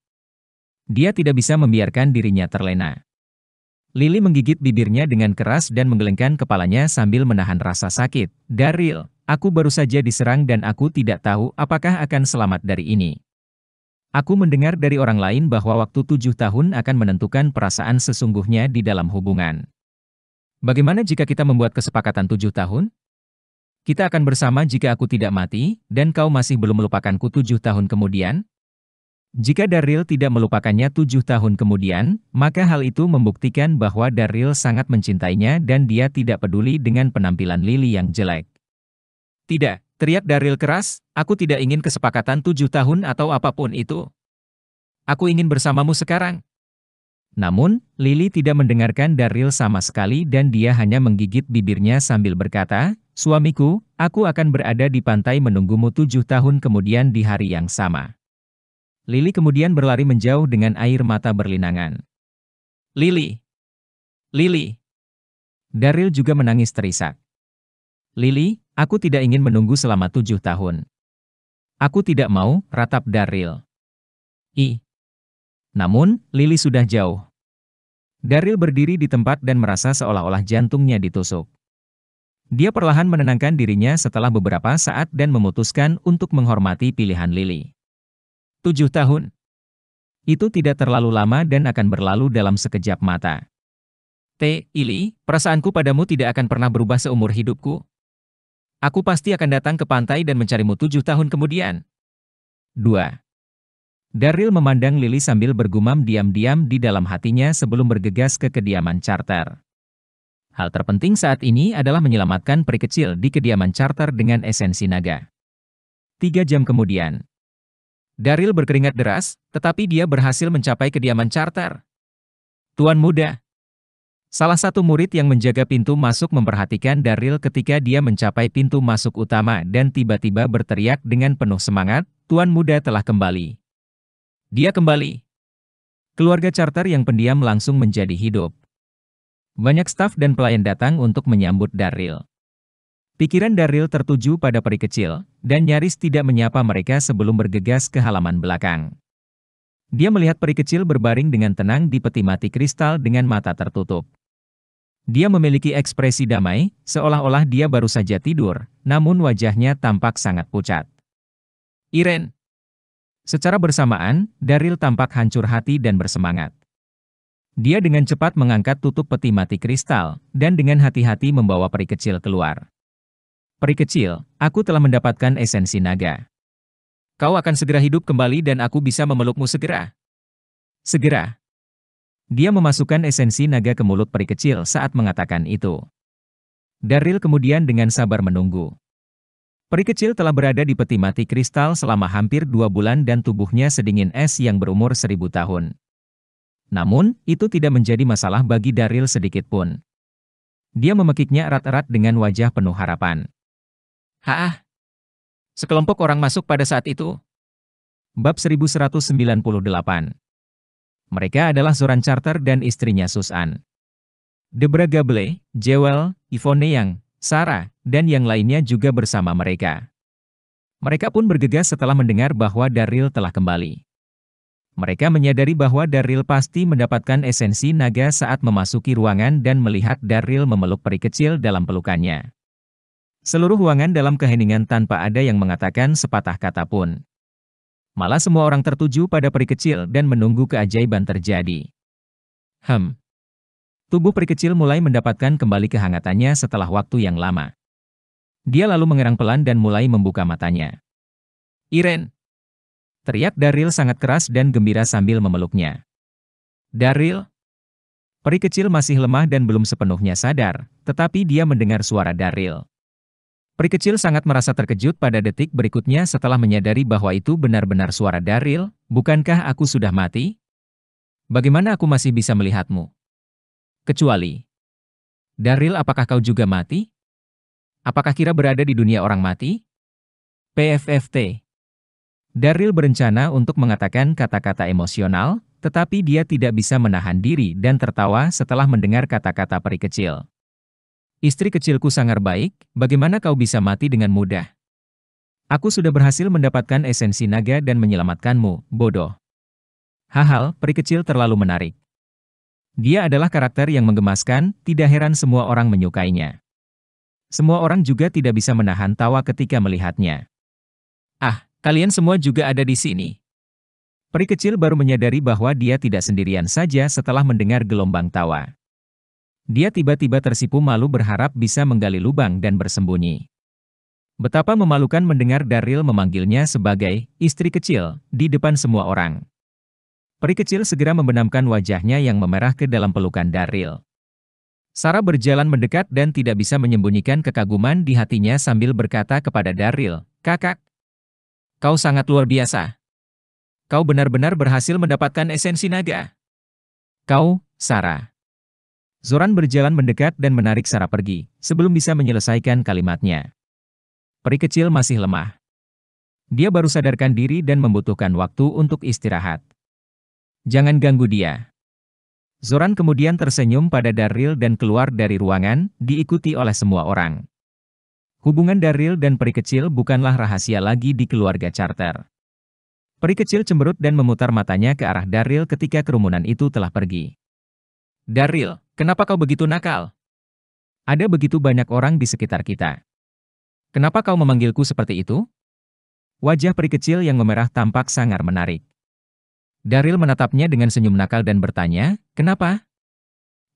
Dia tidak bisa membiarkan dirinya terlena. Lily menggigit bibirnya dengan keras dan menggelengkan kepalanya sambil menahan rasa sakit. Daryl, aku baru saja diserang dan aku tidak tahu apakah akan selamat dari ini. Aku mendengar dari orang lain bahwa waktu 7 tahun akan menentukan perasaan sesungguhnya di dalam hubungan. Bagaimana jika kita membuat kesepakatan 7 tahun? Kita akan bersama jika aku tidak mati, dan kau masih belum melupakanku 7 tahun kemudian? Jika Daryl tidak melupakannya 7 tahun kemudian, maka hal itu membuktikan bahwa Daryl sangat mencintainya dan dia tidak peduli dengan penampilan Lily yang jelek. Tidak, teriak Daryl keras, aku tidak ingin kesepakatan 7 tahun atau apapun itu. Aku ingin bersamamu sekarang. Namun, Lily tidak mendengarkan Daryl sama sekali dan dia hanya menggigit bibirnya sambil berkata, suamiku, aku akan berada di pantai menunggumu 7 tahun kemudian di hari yang sama. Lily kemudian berlari menjauh dengan air mata berlinangan. Lily! Lily! Daryl juga menangis terisak. Lily, aku tidak ingin menunggu selama 7 tahun. Aku tidak mau, ratap Daryl. Namun, Lily sudah jauh. Daryl berdiri di tempat dan merasa seolah-olah jantungnya ditusuk. Dia perlahan menenangkan dirinya setelah beberapa saat dan memutuskan untuk menghormati pilihan Lily. 7 tahun. Itu tidak terlalu lama dan akan berlalu dalam sekejap mata. Lily, perasaanku padamu tidak akan pernah berubah seumur hidupku. Aku pasti akan datang ke pantai dan mencarimu 7 tahun kemudian. 2. Daryl memandang Lily sambil bergumam diam-diam di dalam hatinya sebelum bergegas ke kediaman Carter. Hal terpenting saat ini adalah menyelamatkan peri kecil di kediaman Carter dengan esensi naga. 3 jam kemudian. Daryl berkeringat deras, tetapi dia berhasil mencapai kediaman Carter. Tuan muda. Salah satu murid yang menjaga pintu masuk memperhatikan Daryl ketika dia mencapai pintu masuk utama dan tiba-tiba berteriak dengan penuh semangat, Tuan muda telah kembali. Dia kembali. Keluarga Carter yang pendiam langsung menjadi hidup. Banyak staf dan pelayan datang untuk menyambut Daryl. Pikiran Daryl tertuju pada peri kecil, dan nyaris tidak menyapa mereka sebelum bergegas ke halaman belakang. Dia melihat peri kecil berbaring dengan tenang di peti mati kristal dengan mata tertutup. Dia memiliki ekspresi damai, seolah-olah dia baru saja tidur, namun wajahnya tampak sangat pucat. Irene. Secara bersamaan, Daryl tampak hancur hati dan bersemangat. Dia dengan cepat mengangkat tutup peti mati kristal, dan dengan hati-hati membawa peri kecil keluar. Peri kecil, aku telah mendapatkan esensi naga. Kau akan segera hidup kembali dan aku bisa memelukmu segera. Segera. Dia memasukkan esensi naga ke mulut peri kecil saat mengatakan itu. Daryl kemudian dengan sabar menunggu. Peri kecil telah berada di peti mati kristal selama hampir 2 bulan dan tubuhnya sedingin es yang berumur 1000 tahun. Namun, itu tidak menjadi masalah bagi Daryl sedikit pun. Dia memekiknya erat-erat dengan wajah penuh harapan. Sekelompok orang masuk pada saat itu. Bab 1198. Mereka adalah Zoran Carter dan istrinya Susan. Debra Gable, Jewel, Yvonne Yang, Sarah, dan yang lainnya juga bersama mereka. Mereka pun bergegas setelah mendengar bahwa Daryl telah kembali. Mereka menyadari bahwa Daryl pasti mendapatkan esensi naga saat memasuki ruangan dan melihat Daryl memeluk peri kecil dalam pelukannya. Seluruh ruangan dalam keheningan tanpa ada yang mengatakan sepatah kata pun. Malah semua orang tertuju pada peri kecil dan menunggu keajaiban terjadi. Tubuh peri kecil mulai mendapatkan kembali kehangatannya setelah waktu yang lama. Dia lalu mengerang pelan dan mulai membuka matanya. Irene! Teriak Daryl sangat keras dan gembira sambil memeluknya. Daryl! Peri kecil masih lemah dan belum sepenuhnya sadar, tetapi dia mendengar suara Daryl. Peri kecil sangat merasa terkejut pada detik berikutnya setelah menyadari bahwa itu benar-benar suara Daryl. Bukankah aku sudah mati? Bagaimana aku masih bisa melihatmu? Kecuali, Daryl, apakah kau juga mati? Apakah Kira berada di dunia orang mati? PFFT. Daryl berencana untuk mengatakan kata-kata emosional, tetapi dia tidak bisa menahan diri dan tertawa setelah mendengar kata-kata peri kecil. Istri kecilku sangat baik, bagaimana kau bisa mati dengan mudah? Aku sudah berhasil mendapatkan esensi naga dan menyelamatkanmu, bodoh. Hahal, peri kecil terlalu menarik. Dia adalah karakter yang menggemaskan, tidak heran semua orang menyukainya. Semua orang juga tidak bisa menahan tawa ketika melihatnya. Ah, kalian semua juga ada di sini. Peri kecil baru menyadari bahwa dia tidak sendirian saja setelah mendengar gelombang tawa. Dia tiba-tiba tersipu malu berharap bisa menggali lubang dan bersembunyi. Betapa memalukan mendengar Daryl memanggilnya sebagai istri kecil di depan semua orang. Peri kecil segera membenamkan wajahnya yang memerah ke dalam pelukan Daryl. Sarah berjalan mendekat dan tidak bisa menyembunyikan kekaguman di hatinya sambil berkata kepada Daryl, "Kakak, kau sangat luar biasa. Kau benar-benar berhasil mendapatkan esensi naga." "Kau, Sarah." Zoran berjalan mendekat dan menarik Sarah pergi, sebelum bisa menyelesaikan kalimatnya. Peri kecil masih lemah. Dia baru sadarkan diri dan membutuhkan waktu untuk istirahat. "Jangan ganggu dia." Zoran kemudian tersenyum pada Daryl dan keluar dari ruangan, diikuti oleh semua orang. Hubungan Daryl dan peri kecil bukanlah rahasia lagi di keluarga Carter. Peri kecil cemberut dan memutar matanya ke arah Daryl ketika kerumunan itu telah pergi. "Daryl, kenapa kau begitu nakal? Ada begitu banyak orang di sekitar kita. Kenapa kau memanggilku seperti itu?" Wajah peri kecil yang memerah tampak sangat menarik. Daryl menatapnya dengan senyum nakal dan bertanya, "Kenapa?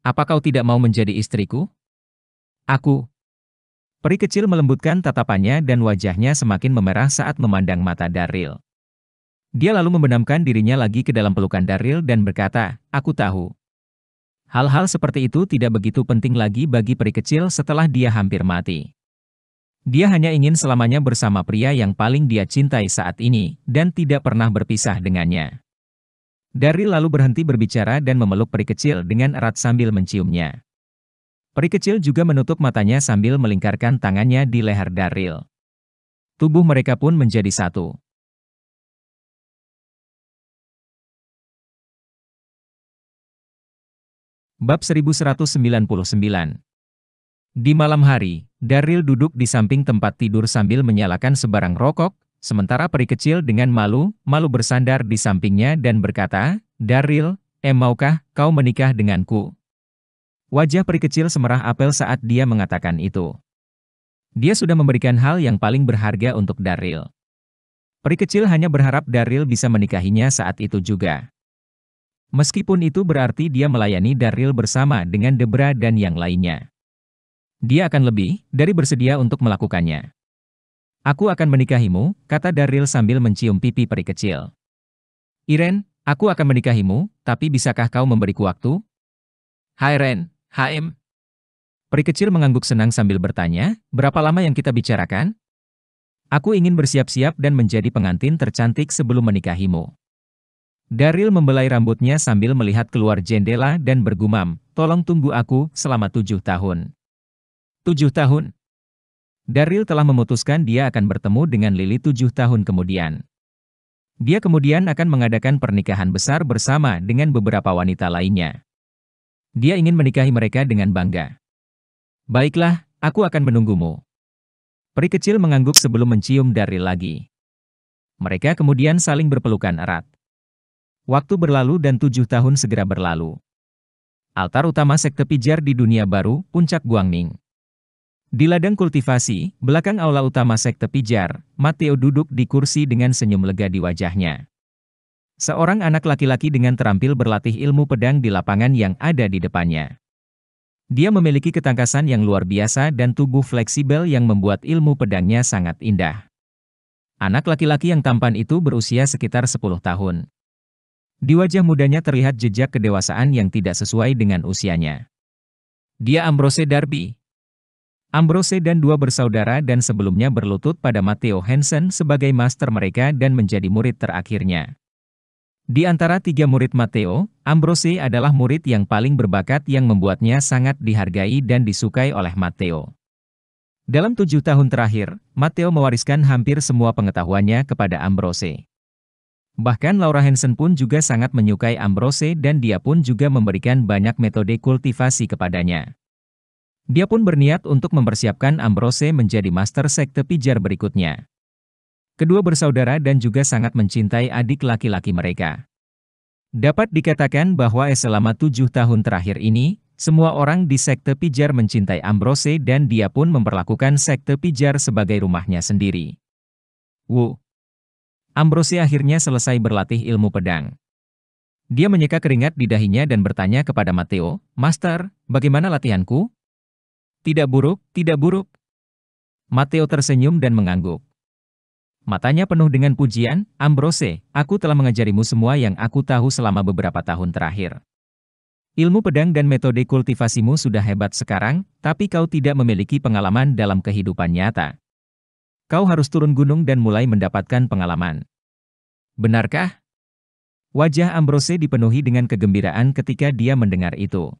Apa kau tidak mau menjadi istriku?" "Aku." Peri kecil melembutkan tatapannya dan wajahnya semakin memerah saat memandang mata Daryl. Dia lalu membenamkan dirinya lagi ke dalam pelukan Daryl dan berkata, "Aku tahu. Hal-hal seperti itu tidak begitu penting lagi bagi peri kecil setelah dia hampir mati. Dia hanya ingin selamanya bersama pria yang paling dia cintai saat ini, dan tidak pernah berpisah dengannya." Daryl lalu berhenti berbicara dan memeluk peri kecil dengan erat sambil menciumnya. Peri kecil juga menutup matanya sambil melingkarkan tangannya di leher Daryl. Tubuh mereka pun menjadi satu. Bab 1199. Di malam hari, Daryl duduk di samping tempat tidur sambil menyalakan sebarang rokok, sementara peri kecil dengan malu bersandar di sampingnya dan berkata, "Daryl, maukah kau menikah denganku?" Wajah peri kecil semerah apel saat dia mengatakan itu. Dia sudah memberikan hal yang paling berharga untuk Daryl. Peri kecil hanya berharap Daryl bisa menikahinya saat itu juga. Meskipun itu berarti dia melayani Daryl bersama dengan Debra dan yang lainnya. Dia akan lebih dari bersedia untuk melakukannya. "Aku akan menikahimu," kata Daryl sambil mencium pipi peri kecil. "Irene, aku akan menikahimu, tapi bisakah kau memberiku waktu?" "Hai Ren, HM." Peri kecil mengangguk senang sambil bertanya, "Berapa lama yang kita bicarakan?" "Aku ingin bersiap-siap dan menjadi pengantin tercantik sebelum menikahimu." Daryl membelai rambutnya sambil melihat keluar jendela dan bergumam, "Tolong tunggu aku selama 7 tahun. 7 tahun?" Daryl telah memutuskan dia akan bertemu dengan Lily 7 tahun kemudian. Dia kemudian akan mengadakan pernikahan besar bersama dengan beberapa wanita lainnya. Dia ingin menikahi mereka dengan bangga. "Baiklah, aku akan menunggumu." Peri kecil mengangguk sebelum mencium Daryl lagi. Mereka kemudian saling berpelukan erat. Waktu berlalu dan 7 tahun segera berlalu. Altar utama sekte pijar di dunia baru, Puncak Guangming. Di ladang kultivasi, belakang aula utama sekte pijar, Matteo duduk di kursi dengan senyum lega di wajahnya. Seorang anak laki-laki dengan terampil berlatih ilmu pedang di lapangan yang ada di depannya. Dia memiliki ketangkasan yang luar biasa dan tubuh fleksibel yang membuat ilmu pedangnya sangat indah. Anak laki-laki yang tampan itu berusia sekitar 10 tahun. Di wajah mudanya terlihat jejak kedewasaan yang tidak sesuai dengan usianya. "Dia Ambrose Darby." Ambrose dan dua bersaudara dan sebelumnya berlutut pada Matteo Hansen sebagai master mereka dan menjadi murid terakhirnya. Di antara tiga murid Matteo, Ambrose adalah murid yang paling berbakat yang membuatnya sangat dihargai dan disukai oleh Matteo. Dalam 7 tahun terakhir, Matteo mewariskan hampir semua pengetahuannya kepada Ambrose. Bahkan Laura Hansen pun juga sangat menyukai Ambrose dan dia pun juga memberikan banyak metode kultivasi kepadanya. Dia pun berniat untuk mempersiapkan Ambrose menjadi master sekte pijar berikutnya. Kedua bersaudara dan juga sangat mencintai adik laki-laki mereka. Dapat dikatakan bahwa selama 7 tahun terakhir ini, semua orang di sekte pijar mencintai Ambrose dan dia pun memperlakukan sekte pijar sebagai rumahnya sendiri. Ambrose akhirnya selesai berlatih ilmu pedang. Dia menyeka keringat di dahinya dan bertanya kepada Matteo, "Master, bagaimana latihanku?" "Tidak buruk, tidak buruk." Matteo tersenyum dan mengangguk. Matanya penuh dengan pujian, "Ambrose, aku telah mengajarimu semua yang aku tahu selama beberapa tahun terakhir. Ilmu pedang dan metode kultivasimu sudah hebat sekarang, tapi kau tidak memiliki pengalaman dalam kehidupan nyata. Kau harus turun gunung dan mulai mendapatkan pengalaman. Benarkah?" Wajah Ambrose dipenuhi dengan kegembiraan ketika dia mendengar itu.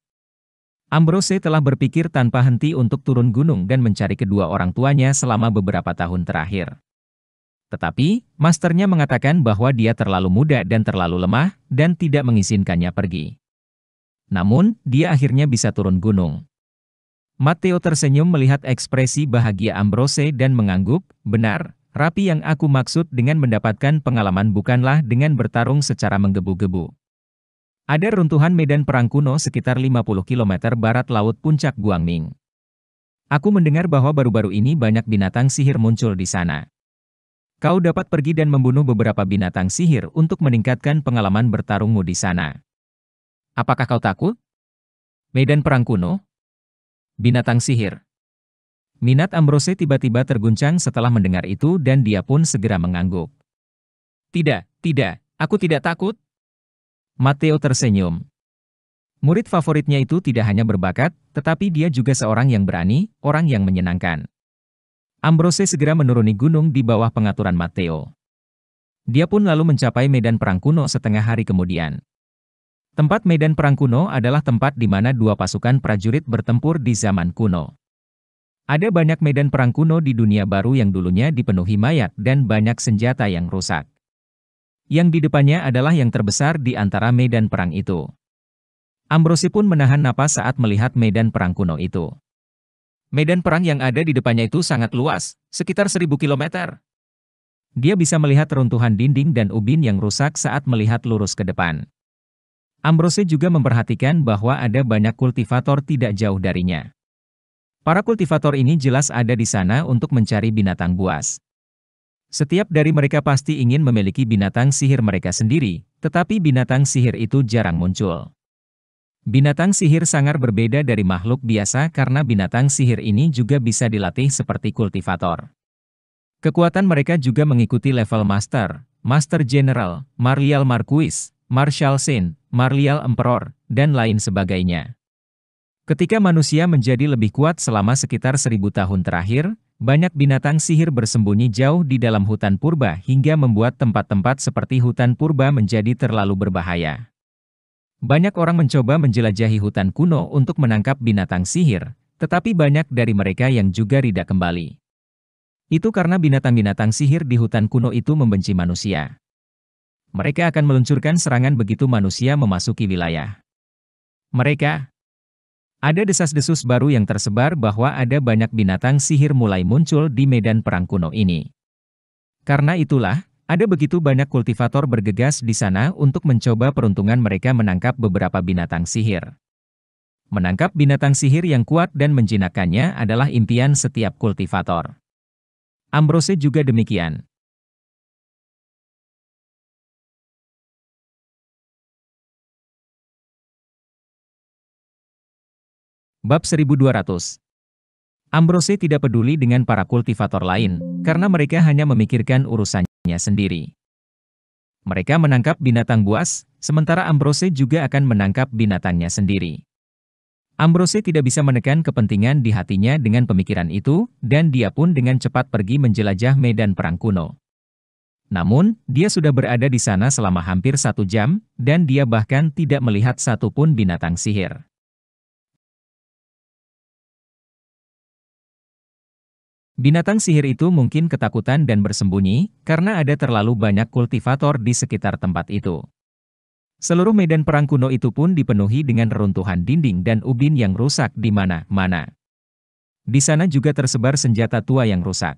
Ambrose telah berpikir tanpa henti untuk turun gunung dan mencari kedua orang tuanya selama beberapa tahun terakhir. Tetapi, masternya mengatakan bahwa dia terlalu muda dan terlalu lemah, dan tidak mengizinkannya pergi. Namun, dia akhirnya bisa turun gunung. Matteo tersenyum melihat ekspresi bahagia Ambrose dan mengangguk, "Benar, Rapi, yang aku maksud dengan mendapatkan pengalaman bukanlah dengan bertarung secara menggebu-gebu. Ada runtuhan medan perang kuno sekitar 50 km barat laut puncak Guangming. Aku mendengar bahwa baru-baru ini banyak binatang sihir muncul di sana. Kau dapat pergi dan membunuh beberapa binatang sihir untuk meningkatkan pengalaman bertarungmu di sana. Apakah kau takut? Medan perang kuno? Binatang sihir?" Minat Ambrose tiba-tiba terguncang setelah mendengar itu dan dia pun segera mengangguk. Tidak, aku tidak takut." Matteo tersenyum. Murid favoritnya itu tidak hanya berbakat, tetapi dia juga seorang yang berani, orang yang menyenangkan. Ambrose segera menuruni gunung di bawah pengaturan Matteo. Dia pun lalu mencapai medan perang kuno setengah hari kemudian. Tempat medan perang kuno adalah tempat di mana dua pasukan prajurit bertempur di zaman kuno. Ada banyak medan perang kuno di dunia baru yang dulunya dipenuhi mayat dan banyak senjata yang rusak. Yang di depannya adalah yang terbesar di antara medan perang itu. Ambrose pun menahan napas saat melihat medan perang kuno itu. Medan perang yang ada di depannya itu sangat luas, sekitar 1000 km. Dia bisa melihat runtuhan dinding dan ubin yang rusak saat melihat lurus ke depan. Ambrose juga memperhatikan bahwa ada banyak kultivator tidak jauh darinya. Para kultivator ini jelas ada di sana untuk mencari binatang buas. Setiap dari mereka pasti ingin memiliki binatang sihir mereka sendiri, tetapi binatang sihir itu jarang muncul. Binatang sihir sangar berbeda dari makhluk biasa karena binatang sihir ini juga bisa dilatih seperti kultivator. Kekuatan mereka juga mengikuti level Master, Master General, Marlial Marquis, Marshal Saint, Marlial Emperor, dan lain sebagainya. Ketika manusia menjadi lebih kuat selama sekitar 1000 tahun terakhir, banyak binatang sihir bersembunyi jauh di dalam hutan purba hingga membuat tempat-tempat seperti hutan purba menjadi terlalu berbahaya. Banyak orang mencoba menjelajahi hutan kuno untuk menangkap binatang sihir, tetapi banyak dari mereka yang juga tidak kembali. Itu karena binatang-binatang sihir di hutan kuno itu membenci manusia. Mereka akan meluncurkan serangan begitu manusia memasuki wilayah mereka. Ada desas-desus baru yang tersebar bahwa ada banyak binatang sihir mulai muncul di medan perang kuno ini. Karena itulah, ada begitu banyak kultivator bergegas di sana untuk mencoba peruntungan mereka menangkap beberapa binatang sihir. Menangkap binatang sihir yang kuat dan menjinakkannya adalah impian setiap kultivator. Ambrose juga demikian. Bab 1200. Ambrose tidak peduli dengan para kultivator lain, karena mereka hanya memikirkan urusannya sendiri. Mereka menangkap binatang buas, sementara Ambrose juga akan menangkap binatangnya sendiri. Ambrose tidak bisa menekan kepentingan di hatinya dengan pemikiran itu, dan dia pun dengan cepat pergi menjelajah medan perang kuno. Namun, dia sudah berada di sana selama hampir 1 jam, dan dia bahkan tidak melihat satupun binatang sihir. Binatang sihir itu mungkin ketakutan dan bersembunyi, karena ada terlalu banyak kultivator di sekitar tempat itu. Seluruh medan perang kuno itu pun dipenuhi dengan reruntuhan dinding dan ubin yang rusak di mana-mana. Di sana juga tersebar senjata tua yang rusak.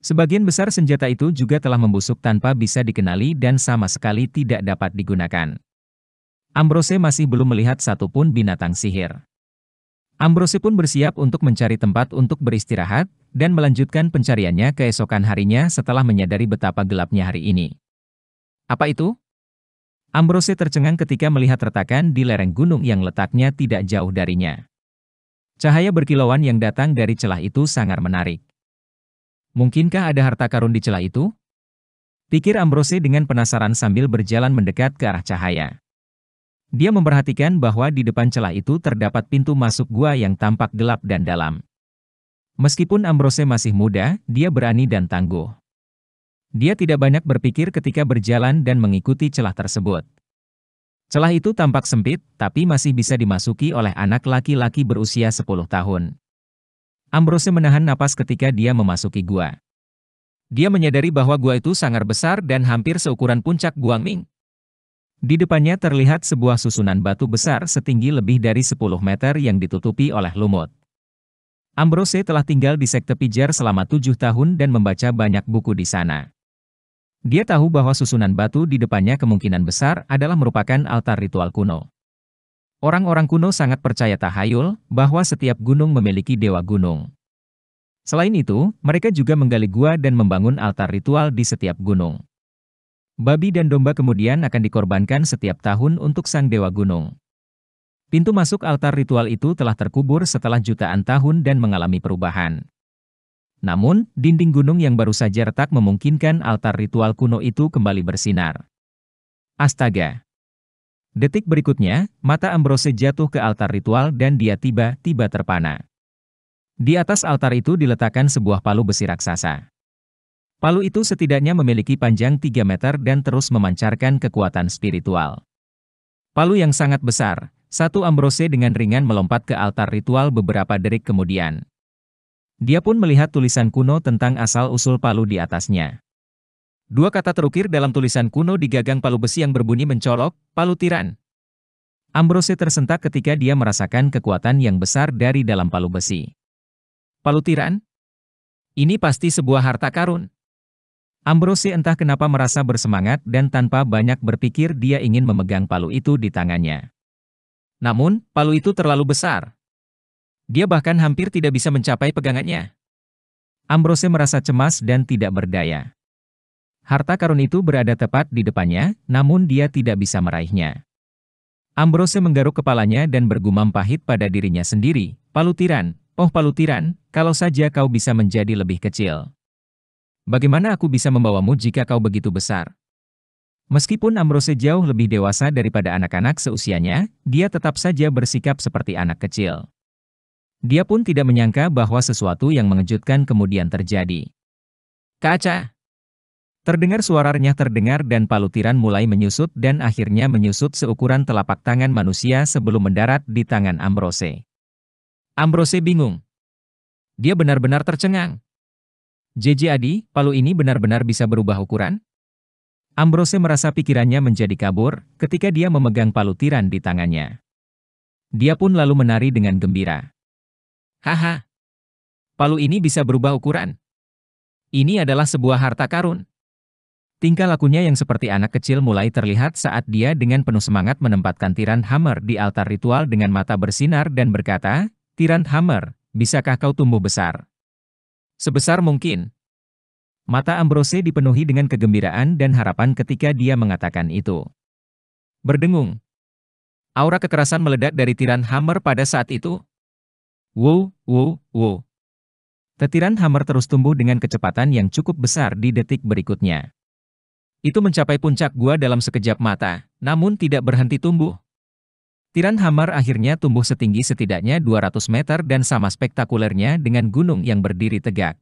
Sebagian besar senjata itu juga telah membusuk tanpa bisa dikenali dan sama sekali tidak dapat digunakan. Ambrose masih belum melihat satupun binatang sihir. Ambrose pun bersiap untuk mencari tempat untuk beristirahat, dan melanjutkan pencariannya keesokan harinya setelah menyadari betapa gelapnya hari ini. Apa itu? Ambrose tercengang ketika melihat retakan di lereng gunung yang letaknya tidak jauh darinya. Cahaya berkilauan yang datang dari celah itu sangat menarik. Mungkinkah ada harta karun di celah itu? Pikir Ambrose dengan penasaran sambil berjalan mendekat ke arah cahaya. Dia memperhatikan bahwa di depan celah itu terdapat pintu masuk gua yang tampak gelap dan dalam. Meskipun Ambrose masih muda, dia berani dan tangguh. Dia tidak banyak berpikir ketika berjalan dan mengikuti celah tersebut. Celah itu tampak sempit, tapi masih bisa dimasuki oleh anak laki-laki berusia 10 tahun. Ambrose menahan napas ketika dia memasuki gua. Dia menyadari bahwa gua itu sangat besar dan hampir seukuran puncak Guangming. Di depannya terlihat sebuah susunan batu besar setinggi lebih dari 10 meter yang ditutupi oleh lumut. Ambrose telah tinggal di sekte pijar selama 7 tahun dan membaca banyak buku di sana. Dia tahu bahwa susunan batu di depannya kemungkinan besar adalah merupakan altar ritual kuno. Orang-orang kuno sangat percaya tahayul bahwa setiap gunung memiliki dewa gunung. Selain itu, mereka juga menggali gua dan membangun altar ritual di setiap gunung. Babi dan domba kemudian akan dikorbankan setiap tahun untuk sang dewa gunung. Pintu masuk altar ritual itu telah terkubur setelah jutaan tahun dan mengalami perubahan. Namun, dinding gunung yang baru saja retak memungkinkan altar ritual kuno itu kembali bersinar. Astaga! Detik berikutnya, mata Ambrose jatuh ke altar ritual dan dia tiba-tiba terpana. Di atas altar itu diletakkan sebuah palu besi raksasa. Palu itu setidaknya memiliki panjang 3 meter dan terus memancarkan kekuatan spiritual. Palu yang sangat besar, satu Ambrose dengan ringan melompat ke altar ritual beberapa detik kemudian. Dia pun melihat tulisan kuno tentang asal-usul palu di atasnya. 2 kata terukir dalam tulisan kuno di gagang palu besi yang berbunyi mencolok, palu tiran. Ambrose tersentak ketika dia merasakan kekuatan yang besar dari dalam palu besi. Palu tiran? Ini pasti sebuah harta karun. Ambrose entah kenapa merasa bersemangat dan tanpa banyak berpikir dia ingin memegang palu itu di tangannya. Namun, palu itu terlalu besar. Dia bahkan hampir tidak bisa mencapai pegangannya. Ambrose merasa cemas dan tidak berdaya. Harta karun itu berada tepat di depannya, namun dia tidak bisa meraihnya. Ambrose menggaruk kepalanya dan bergumam pahit pada dirinya sendiri. Palu tiran, oh palu tiran, kalau saja kau bisa menjadi lebih kecil. Bagaimana aku bisa membawamu jika kau begitu besar? Meskipun Ambrose jauh lebih dewasa daripada anak-anak seusianya, dia tetap saja bersikap seperti anak kecil. Dia pun tidak menyangka bahwa sesuatu yang mengejutkan kemudian terjadi. Kaca! Terdengar suara renyah terdengar dan palu tiran mulai menyusut dan akhirnya menyusut seukuran telapak tangan manusia sebelum mendarat di tangan Ambrose. Ambrose bingung. Dia benar-benar tercengang. JJ palu ini benar-benar bisa berubah ukuran? Ambrose merasa pikirannya menjadi kabur ketika dia memegang palu tiran di tangannya. Dia pun lalu menari dengan gembira. Haha, palu ini bisa berubah ukuran. Ini adalah sebuah harta karun. Tingkah lakunya yang seperti anak kecil mulai terlihat saat dia dengan penuh semangat menempatkan tiran hammer di altar ritual dengan mata bersinar dan berkata, "Tiran hammer, bisakah kau tumbuh besar? Sebesar mungkin." Mata Ambrose dipenuhi dengan kegembiraan dan harapan ketika dia mengatakan itu. Berdengung. Aura kekerasan meledak dari tiran hammer pada saat itu. Wow, wow, wow. Tetiran hammer terus tumbuh dengan kecepatan yang cukup besar di detik berikutnya. Itu mencapai puncak gua dalam sekejap mata, namun tidak berhenti tumbuh. Tiran Hamar akhirnya tumbuh setinggi setidaknya 200 meter dan sama spektakulernya dengan gunung yang berdiri tegak.